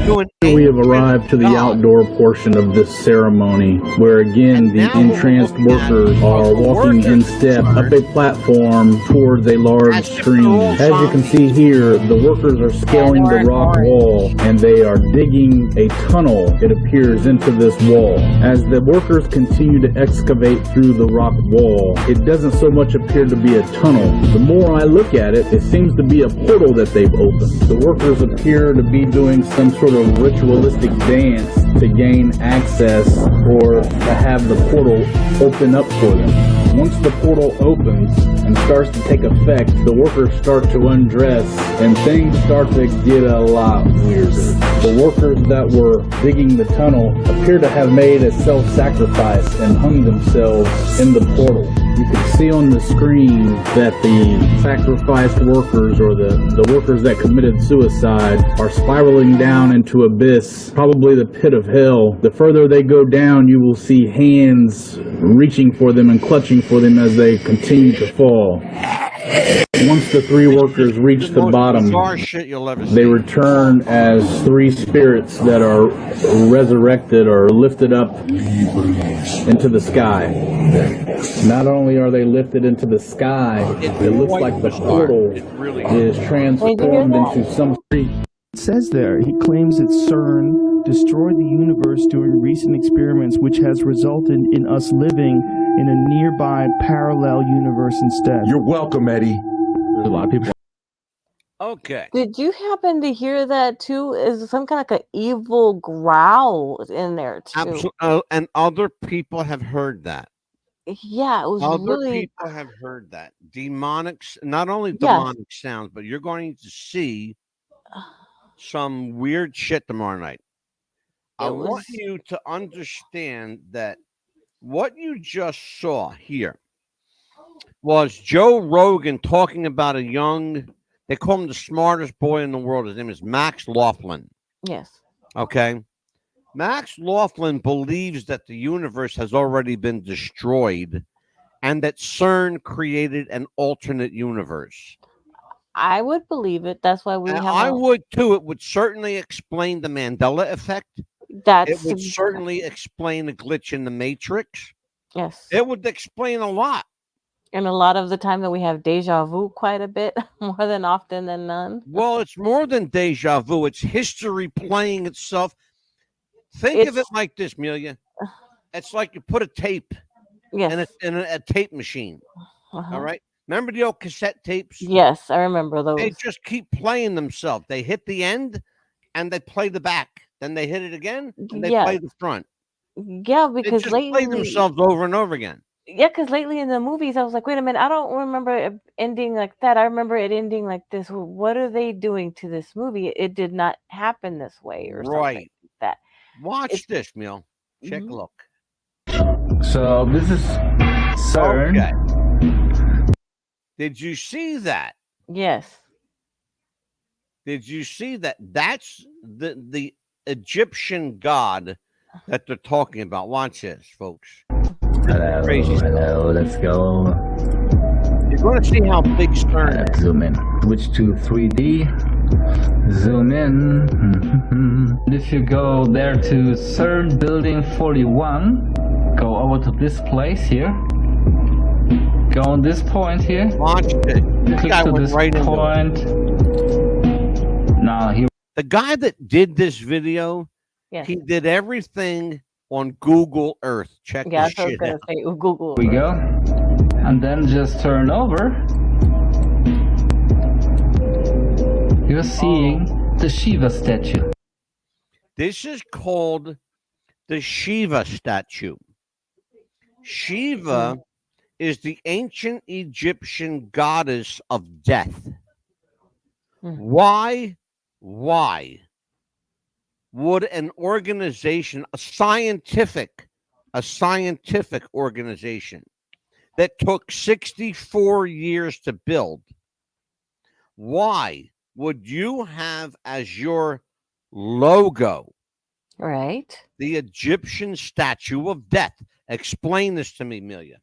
A: to an
E: We have arrived to the outdoor portion of this ceremony, where again the entranced workers are walking in step up a platform towards a large screen. As you can see here, the workers are scaling the rock wall, and they are digging a tunnel, it appears, into this wall. As the workers continue to excavate through the rock wall, it doesn't so much appear to be a tunnel. The more I look at it, it seems to be a portal that they've opened. The workers appear to be doing some sort of ritualistic dance to gain access or to have the portal open up for them. Once the portal opens and starts to take effect, the workers start to undress and things start to get a lot weirder. The workers that were digging the tunnel appear to have made a self-sacrifice and hung themselves in the portal. You can see on the screen that the sacrificed workers, or the workers that committed suicide, are spiraling down into abyss, probably the pit of hell. The further they go down, you will see hands reaching for them and clutching for them as they continue to fall. Once the 3 workers reach the bottom, they return as 3 spirits that are resurrected or lifted up into the sky. Not only are they lifted into the sky, it looks like the portal is transformed into some...
F: It says there, he claims that CERN destroyed the universe during recent experiments, which has resulted in us living in a nearby parallel universe instead.
G: You're welcome, Eddie.
F: A lot of people.
A: Okay.
B: Did you happen to hear that too? Is some kind of like an evil growl in there too?
A: Absolutely. And other people have heard that.
B: Yeah, it was
A: Other people have heard that. Demonics, not only demonic sounds, but you're going to see some weird shit tomorrow night. I want you to understand that what you just saw here was Joe Rogan talking about a young They call him the smartest boy in the world. His name is Max Laughlin.
B: Yes.
A: Okay. Max Laughlin believes that the universe has already been destroyed and that CERN created an alternate universe.
B: I would believe it. That's why we
A: And
B: have
A: I would too. It would certainly explain the Mandela effect. It would certainly explain the glitch in the Matrix.
B: Yes.
A: It would explain a lot.
B: And a lot of the time that we have deja vu quite a bit, more than often than none.
A: Well, it's more than deja vu. It's history playing itself. Think of it like this, Melia. It's like you put a tape in a tape machine. All right. Remember the old cassette tapes?
B: Yes, I remember those.
A: They just keep playing themselves. They hit the end and they play the back. Then they hit it again and they play the front.
B: Yeah, because
A: they just play themselves over and over again.
B: Yeah, because lately in the movies, I was like, wait a minute, I don't remember it ending like that. I remember it ending like this. What are they doing to this movie? It did not happen this way or something like that.
A: Watch this, Neil. Check a look.
E: So this is CERN.
A: Okay. Did you see that?
B: Yes.
A: Did you see that? That's the Egyptian god that they're talking about. Watch this, folks.
E: Hello, let's go.
A: You're going to see how big CERN is.
E: Zoom in. Switch to 3D. Zoom in. If you go there to CERN building 41, go over to this place here. Go on this point here.
A: Watch it.
E: Click to this point. Now here.
A: The guy that did this video, he did everything on Google Earth. Check this shit out.
B: I was going to say Google.
E: Here we go. And then just turn over. You're seeing the Shiva statue.
A: This is called the Shiva statue. Shiva is the ancient Egyptian goddess of death. Why would an organization, a scientific organization that took 64 years to build, why would you have as your logo the Egyptian statue of death? Explain this to me, Amelia.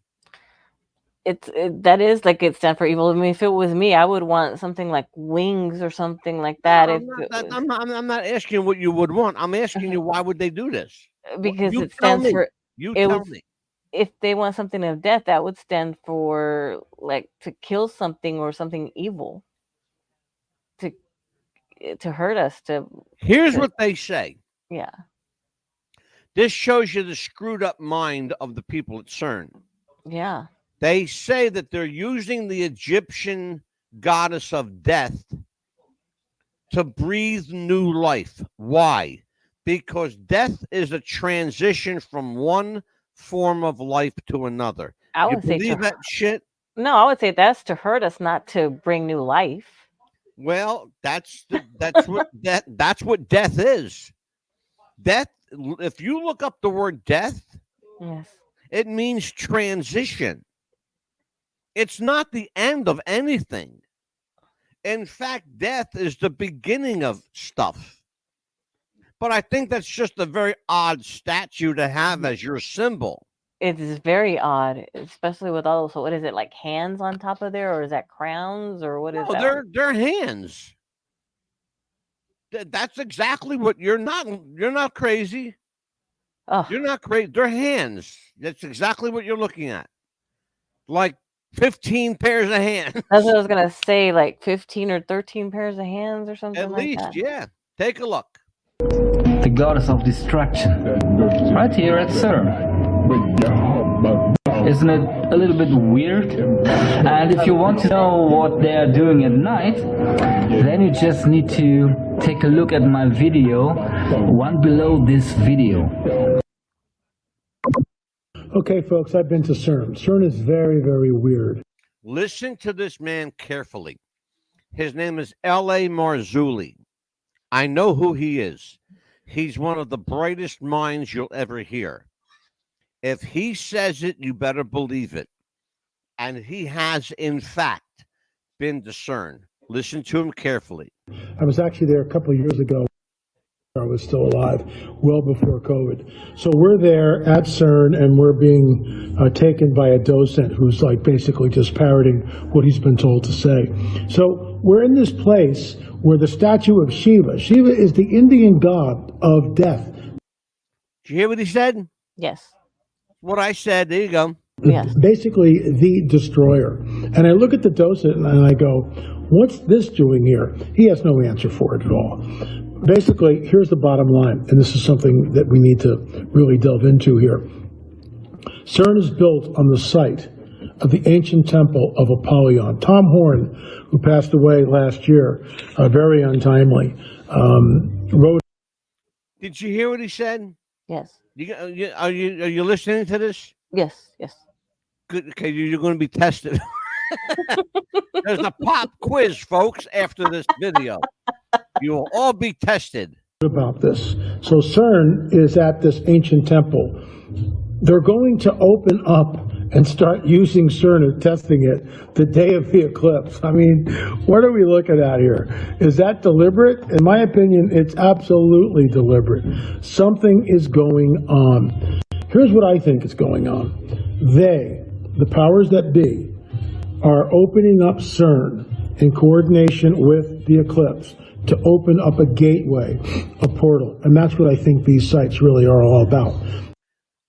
B: That is like it stands for evil. I mean, if it was me, I would want something like wings or something like that.
A: I'm not asking you what you would want. I'm asking you, why would they do this?
B: Because
A: you
B: it stands
A: me.
B: for.
A: You tell me.
B: If they want something of death, that would stand for like to kill something or something evil. To hurt us.
A: Here's what they say.
B: Yeah.
A: This shows you the screwed up mind of the people at CERN.
B: Yeah.
A: They say that they're using the Egyptian goddess of death to breathe new life. Why? Because death is a transition from one form of life to another.
B: I would say
A: believe that shit?
B: No, I would say that's to hurt us, not to bring new life.
A: Well, that's what death is. Death. If you look up the word death, it means transition. It's not the end of anything. In fact, death is the beginning of stuff. But I think that's just a very odd statue to have as your symbol.
B: It is very odd, especially with all. So, what is it, like hands on top of there, or is that crowns, or what is that?
A: They're hands. That's exactly what you're not crazy.
B: Oh.
A: You're not crazy. They're hands. That's exactly what you're looking at. Like 15 pairs of hands.
B: That's what I was gonna say, like 15 or 13 pairs of hands or something.
A: At
B: like
A: least,
B: that.
A: Yeah. Take a look.
E: The goddess of destruction. Right here at CERN. Isn't it a little bit weird? And if you want to know what they are doing at night, then you just need to take a look at my video, one below this video.
G: Okay, folks, I've been to CERN. CERN is very, very weird.
A: Listen to this man carefully. His name is L.A. Marzulli. I know who he is. He's one of the brightest minds you'll ever hear. If he says it, you better believe it. And he has, in fact, been to CERN. Listen to him carefully.
G: I was actually there a couple of years ago. I was still alive, well before COVID. So we're there at CERN, and we're being taken by a docent who's like basically just parroting what he's been told to say. So we're in this place where the statue of Shiva is the Indian god of death.
A: Did you hear what he said?
B: Yes.
A: What I said. There you go.
B: Yes.
G: Basically the destroyer. And I look at the docent and I go, what's this doing here? He has no answer for it at all. Basically, here's the bottom line, and this is something that we need to really delve into here. CERN is built on the site of the ancient temple of Apollyon. Tom Horn, who passed away last year, very untimely, wrote.
A: Did you hear what he said?
B: Yes.
A: Are you listening to this?
B: Yes. Yes.
A: Good. Okay, you're going to be tested. There's a pop quiz, folks, after this video. You will all be tested.
G: About this. So CERN is at this ancient temple. They're going to open up and start using CERN and testing it the day of the eclipse. I mean, what are we looking at here? Is that deliberate? In my opinion, it's absolutely deliberate. Something is going on. Here's what I think is going on. The powers that be, are opening up CERN in coordination with the eclipse to open up a gateway, a portal. And that's what I think these sites really are all about.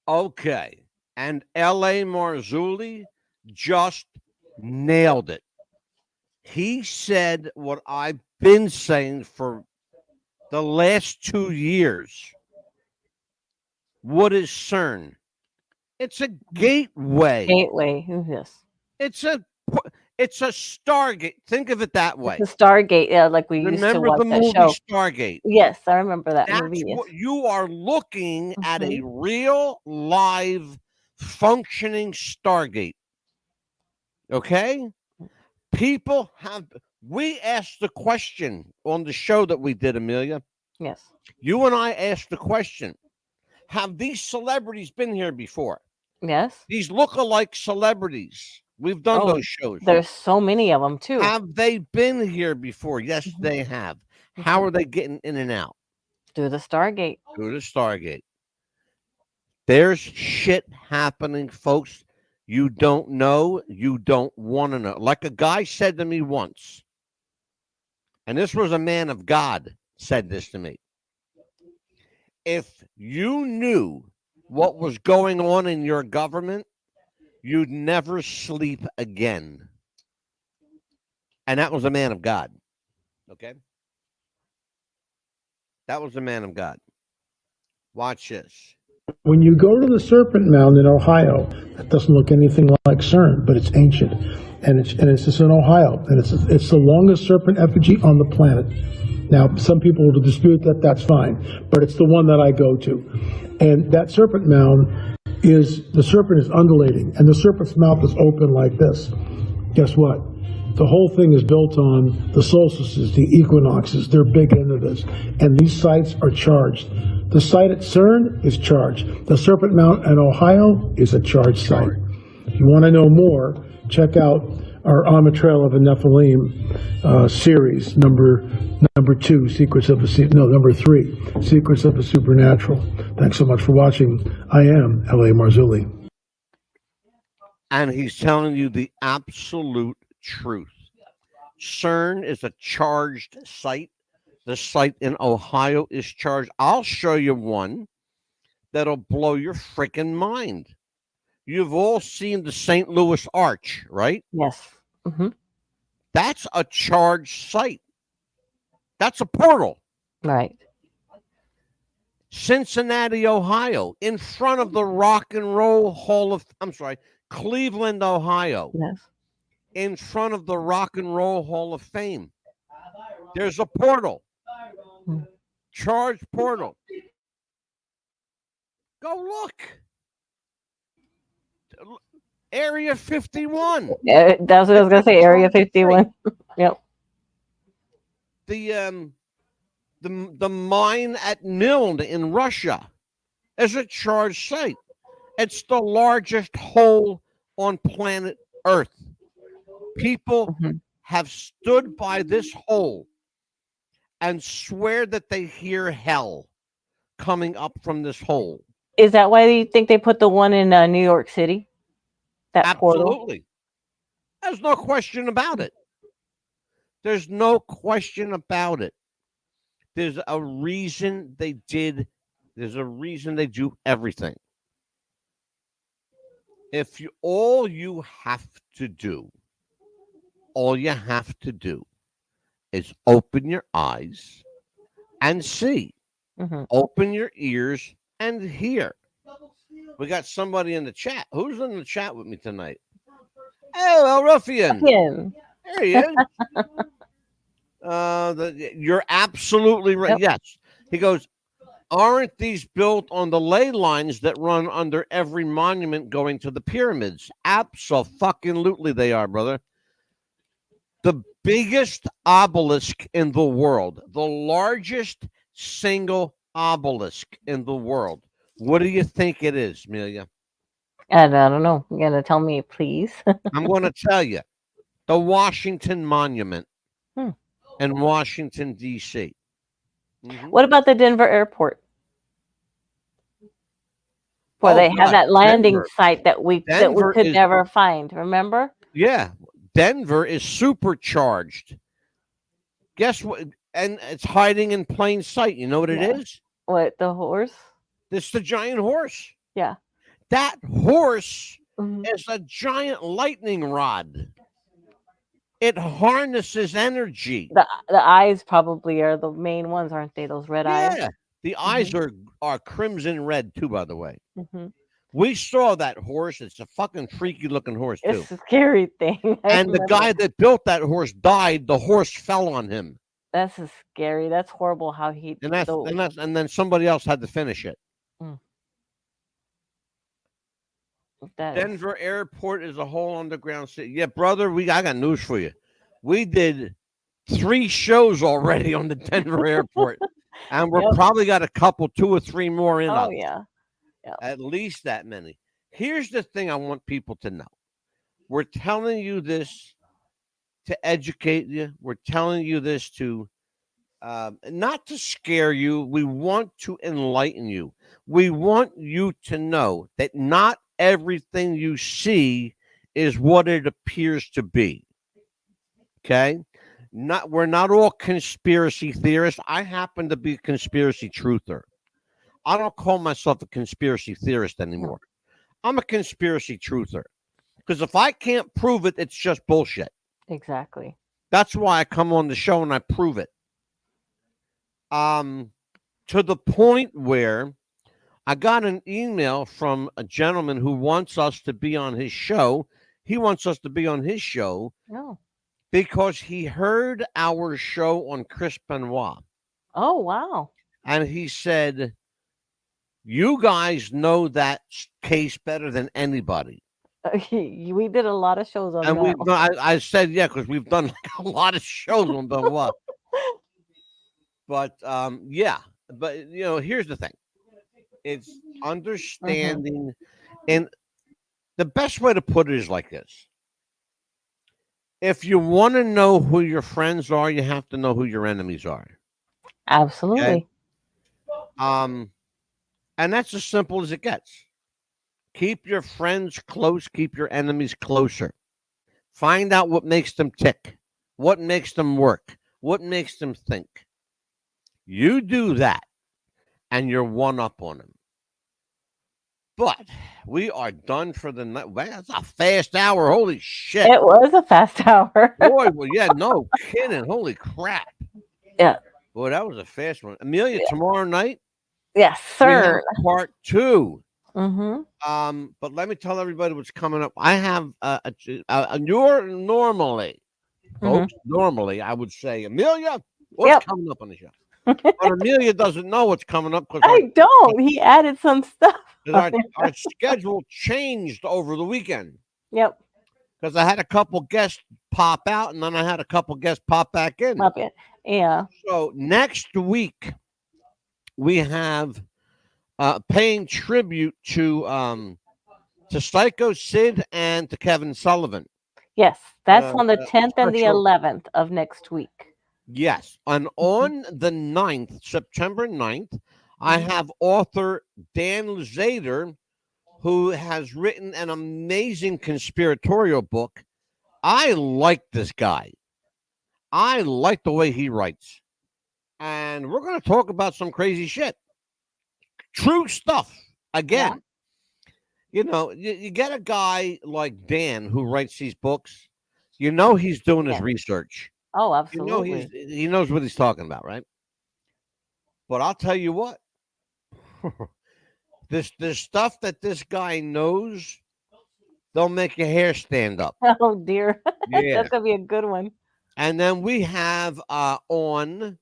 A: Okay. And Leah Marzulli just nailed it. He said what I've been saying for the last 2 years. What is CERN? It's a gateway.
B: Gateway. Yes.
A: It's a Stargate. Think of it that way.
B: It's a Stargate, yeah, like we used to
A: Remember
B: watch
A: the
B: that
A: movie
B: show.
A: Stargate?
B: Yes, I remember that
A: That's
B: movie. Yes.
A: what you are looking at, a real, live, functioning Stargate. Okay? People have. We asked the question on the show that we did, Amelia.
B: Yes.
A: You and I asked the question: have these celebrities been here before?
B: Yes.
A: These look-alike celebrities. We've done those shows.
B: There's so many of them too.
A: Have they been here before? Yes, they have. How are they getting in and out?
B: Through the Stargate.
A: Through the Stargate. There's shit happening, folks. You don't know. You don't want to know. Like a guy said to me once, and this was a man of God said this to me. If you knew what was going on in your government, you'd never sleep again. And that was a man of God. Okay? That was a man of God. Watch this.
G: When you go to the Serpent Mound in Ohio, it doesn't look anything like CERN, but it's ancient. And it's just in Ohio. And it's the longest serpent effigy on the planet. Now, some people will dispute that, that's fine. But it's the one that I go to. And that Serpent Mound the serpent is undulating, and the serpent's mouth is open like this. Guess what? The whole thing is built on the solstices, the equinoxes. They're big into this. And these sites are charged. The site at CERN is charged. The Serpent Mound in Ohio is a charged site. If you want to know more, check out our On the Trail of a Nephilim series, number 2, number 3, Secrets of the Supernatural. Thanks so much for watching. I am Leah Marzulli.
A: And he's telling you the absolute truth. CERN is a charged site. The site in Ohio is charged. I'll show you one that'll blow your freaking mind. You've all seen the St. Louis Arch, right?
B: Yes. Mm-hmm.
A: That's a charged site. That's a portal.
B: Right.
A: Cincinnati, Ohio, in front of the Rock and Roll Hall of, Cleveland, Ohio.
B: Yes.
A: In front of the Rock and Roll Hall of Fame. There's a portal. Charged portal. Go look. Area 51.
B: Yeah, that's what I was going to say. Area 51. Yep.
A: The mine at Milne in Russia is a charged site. It's the largest hole on planet Earth. People have stood by this hole and swear that they hear hell coming up from this hole.
B: Is that why you think they put the one in New York City? That portal?
A: Absolutely. There's no question about it. There's no question about it. There's a reason they did. There's a reason they do everything. All you have to do is open your eyes and see.
B: Mm-hmm.
A: Open your ears and hear. We got somebody in the chat. Who's in the chat with me tonight? Hello, Ruffian. There he is. You're absolutely right.
B: Yep.
A: Yes. He goes, aren't these built on the ley lines that run under every monument going to the pyramids? Absolutely they are, brother. The biggest obelisk in the world, the largest single obelisk in the world. What do you think it is, Amelia?
B: I don't know. You're going to tell me, please?
A: I'm going to tell you. The Washington Monument in Washington, D.C. Mm-hmm.
B: What about the Denver airport? Where they have that landing site that we could never find, remember?
A: Yeah. Denver is supercharged. Guess what? And it's hiding in plain sight. You know what it is?
B: What, the horse?
A: It's the giant horse.
B: Yeah.
A: That horse is a giant lightning rod. It harnesses energy.
B: The eyes probably are the main ones, aren't they? Those red eyes.
A: Yeah. The eyes are crimson red too, by the way. Mm-hmm. We saw that horse. It's a fucking freaky looking horse too.
B: It's a scary thing.
A: And the guy that built that horse died. The horse fell on him.
B: That's scary. That's horrible how he.
A: And then somebody else had to finish it. Denver Airport is a whole underground city. Yeah, brother, I got news for you. We did 3 shows already on the Denver Airport, and we're probably got a couple, 2 or 3 more in.
B: Oh, yeah.
A: At least that many. Here's the thing I want people to know. We're telling you this to educate you. We're telling you this to not to scare you. We want to enlighten you. We want you to know that not everything you see is what it appears to be. Okay? We're not all conspiracy theorists. I happen to be a conspiracy truther. I don't call myself a conspiracy theorist anymore. I'm a conspiracy truther. Because if I can't prove it, it's just bullshit.
B: Exactly.
A: That's why I come on the show and I prove it. To the point where I got an email from a gentleman who wants us to be on his show. He wants us to be on his show because he heard our show on Chris Benoit.
B: Oh, wow.
A: And he said, you guys know that case better than anybody.
B: We did a lot of shows on that.
A: I said, yeah, because we've done a lot of shows on Benoit. But, yeah. But, here's the thing. It's understanding. And the best way to put it is like this. If you want to know who your friends are, you have to know who your enemies are.
B: Absolutely.
A: Okay? And that's as simple as it gets. Keep your friends close. Keep your enemies closer. Find out what makes them tick. What makes them work. What makes them think. You do that, and you're one up on them. But we are done for the night. That's a fast hour. Holy shit.
B: It was a fast hour.
A: Boy, well, yeah, no kidding. Holy crap.
B: Yeah.
A: Boy, that was a fast one. Amelia, tomorrow night?
B: Yes, sir.
A: Part 2.
B: Mm-hmm.
A: But let me tell everybody what's coming up. I have normally, folks, normally I would say, Amelia, what's coming up on the show? But Amelia doesn't know what's coming up because
B: I don't. He added some stuff.
A: Our schedule changed over the weekend.
B: Yep.
A: Because I had a couple guests pop out, and then I had a couple guests pop back in.
B: Yeah.
A: So next week we have paying tribute to Psycho Sid and to Kevin Sullivan.
B: Yes. That's on the 10th and the
A: special-
B: 11th of next week.
A: Yes. And on the 9th, September 9th, I have author Dan Zader, who has written an amazing conspiratorial book. I like this guy. I like the way he writes. And we're going to talk about some crazy shit. True stuff. Again, you know, you get a guy like Dan who writes these books, you know he's doing his research.
B: Oh,
A: You know
B: absolutely.
A: he knows what he's talking about, right? But I'll tell you what. this stuff that this guy knows, they'll make your hair stand up.
B: Oh dear.
A: Yeah.
B: That's gonna be a good one.
A: And then we have on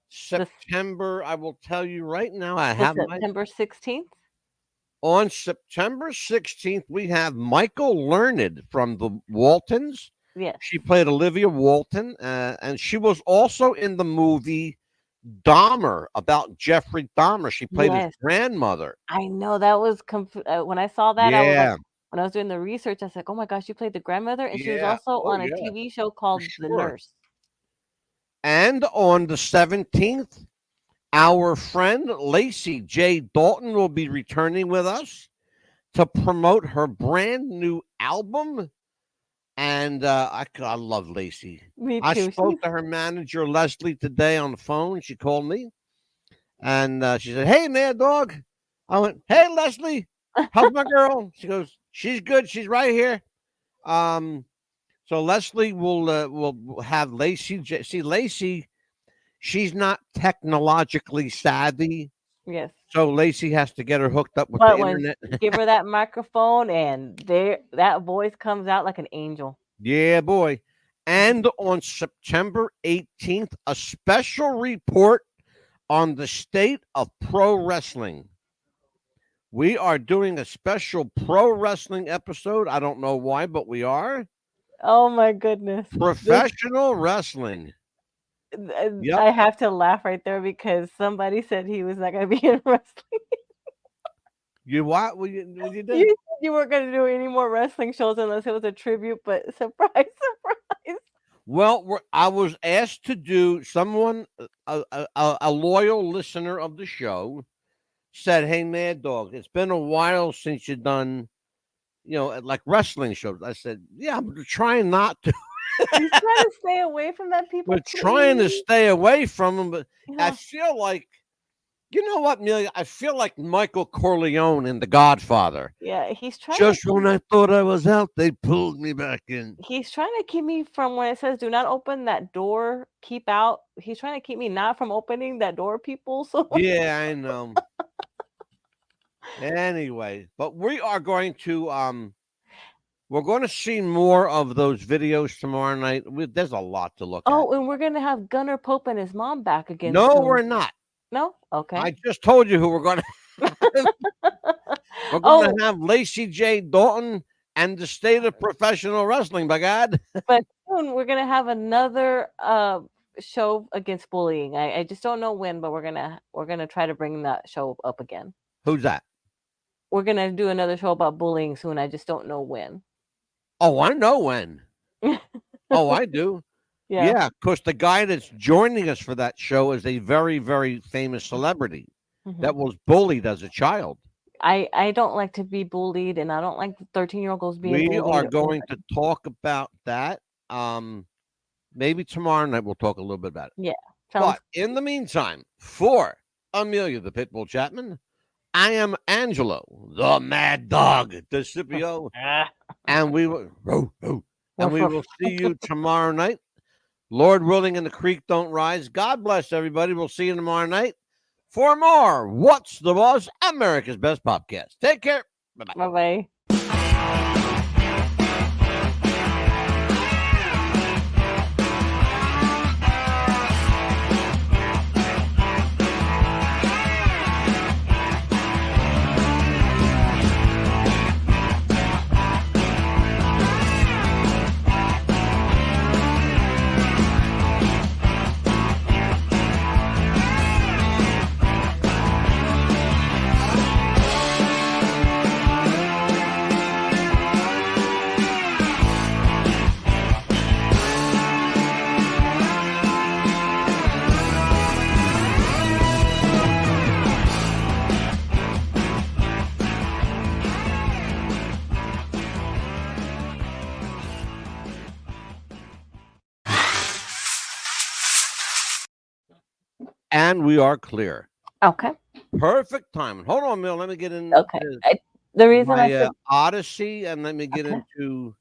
A: September, I will tell you right now, I have
B: September 16th.
A: On September 16th, we have Michael Learned from the Waltons.
B: Yes.
A: She played Olivia Walton, and she was also in the movie Dahmer about Jeffrey Dahmer. She played his grandmother.
B: I know that was when I saw that. I was like, when I was doing the research, I was like, "Oh my gosh, she played the grandmother," and she was also on a TV show called The Nurse.
A: And on the 17th, our friend Lacey J. Dalton will be returning with us to promote her brand new album. And I love Lacey.
B: Me too.
A: I spoke to her manager, Leslie, today on the phone. She called me. And she said, "Hey, Mad Dog." I went, "Hey, Leslie, how's my girl?" She goes, "She's good. She's right here." So Leslie will have Lacey. See, Lacey, she's not technologically savvy.
B: Yes.
A: So Lacey has to get her hooked up with the internet.
B: Give her that microphone, and that voice comes out like an angel.
A: Yeah, boy. And on September 18th, a special report on the state of pro wrestling. We are doing a special pro wrestling episode. I don't know why, but we are.
B: Oh my goodness.
A: Professional wrestling. Yep.
B: I have to laugh right there because somebody said he was not going to be in wrestling.
A: You what? What you did?
B: You said you weren't going to do any more wrestling shows unless it was a tribute, but surprise, surprise.
A: Well, I was asked to do someone, a loyal listener of the show said, "Hey, Mad Dog, it's been a while since you've done, like wrestling shows." I said, "Yeah, I'm trying not to."
B: He's trying to stay away from that, people.
A: We're trying to stay away from them, but I feel like, you know what, Amelia? I feel like Michael Corleone in The Godfather.
B: Yeah, he's trying.
A: Just when I thought I was out, they pulled me back in.
B: He's trying to keep me from when it says "Do not open that door. Keep out." He's trying to keep me not from opening that door, people. So
A: yeah, I know. Anyway, but we are going to we're going to see more of those videos tomorrow night. There's a lot to look at.
B: Oh, and we're going to have Gunnar Pope and his mom back again.
A: No,
B: soon.
A: we're not.
B: No? Okay.
A: I just told you who we're going to We're going to have Lacey J. Dalton and the state of professional wrestling, by God.
B: But soon we're going to have another show against bullying. I just don't know when, but we're going to try to bring that show up again.
A: Who's that?
B: We're going to do another show about bullying soon. I just don't know when.
A: Oh, I know when. Oh, I do. Yeah, because the guy that's joining us for that show is a very, very famous celebrity that was bullied as a child.
B: I don't like to be bullied, and I don't like 13-year-old girls being bullied.
A: We are going to talk about that. Maybe tomorrow night we'll talk a little bit about it.
B: Yeah.
A: But in the meantime, for Amelia the Pitbull Chapman, I am Angelo, the Mad Dog DeCipio, and we will see you tomorrow night. Lord willing, and the creek don't rise. God bless everybody. We'll see you tomorrow night for more What's the Buzz, America's Best Podcast. Take care. Bye-bye.
B: Bye-bye.
A: and we are clear.
B: Okay.
A: Perfect time. Hold on, Mill. Let me get in
B: Okay. The reason I
A: my
B: said
A: Odyssey, and let me get
B: Okay.
A: into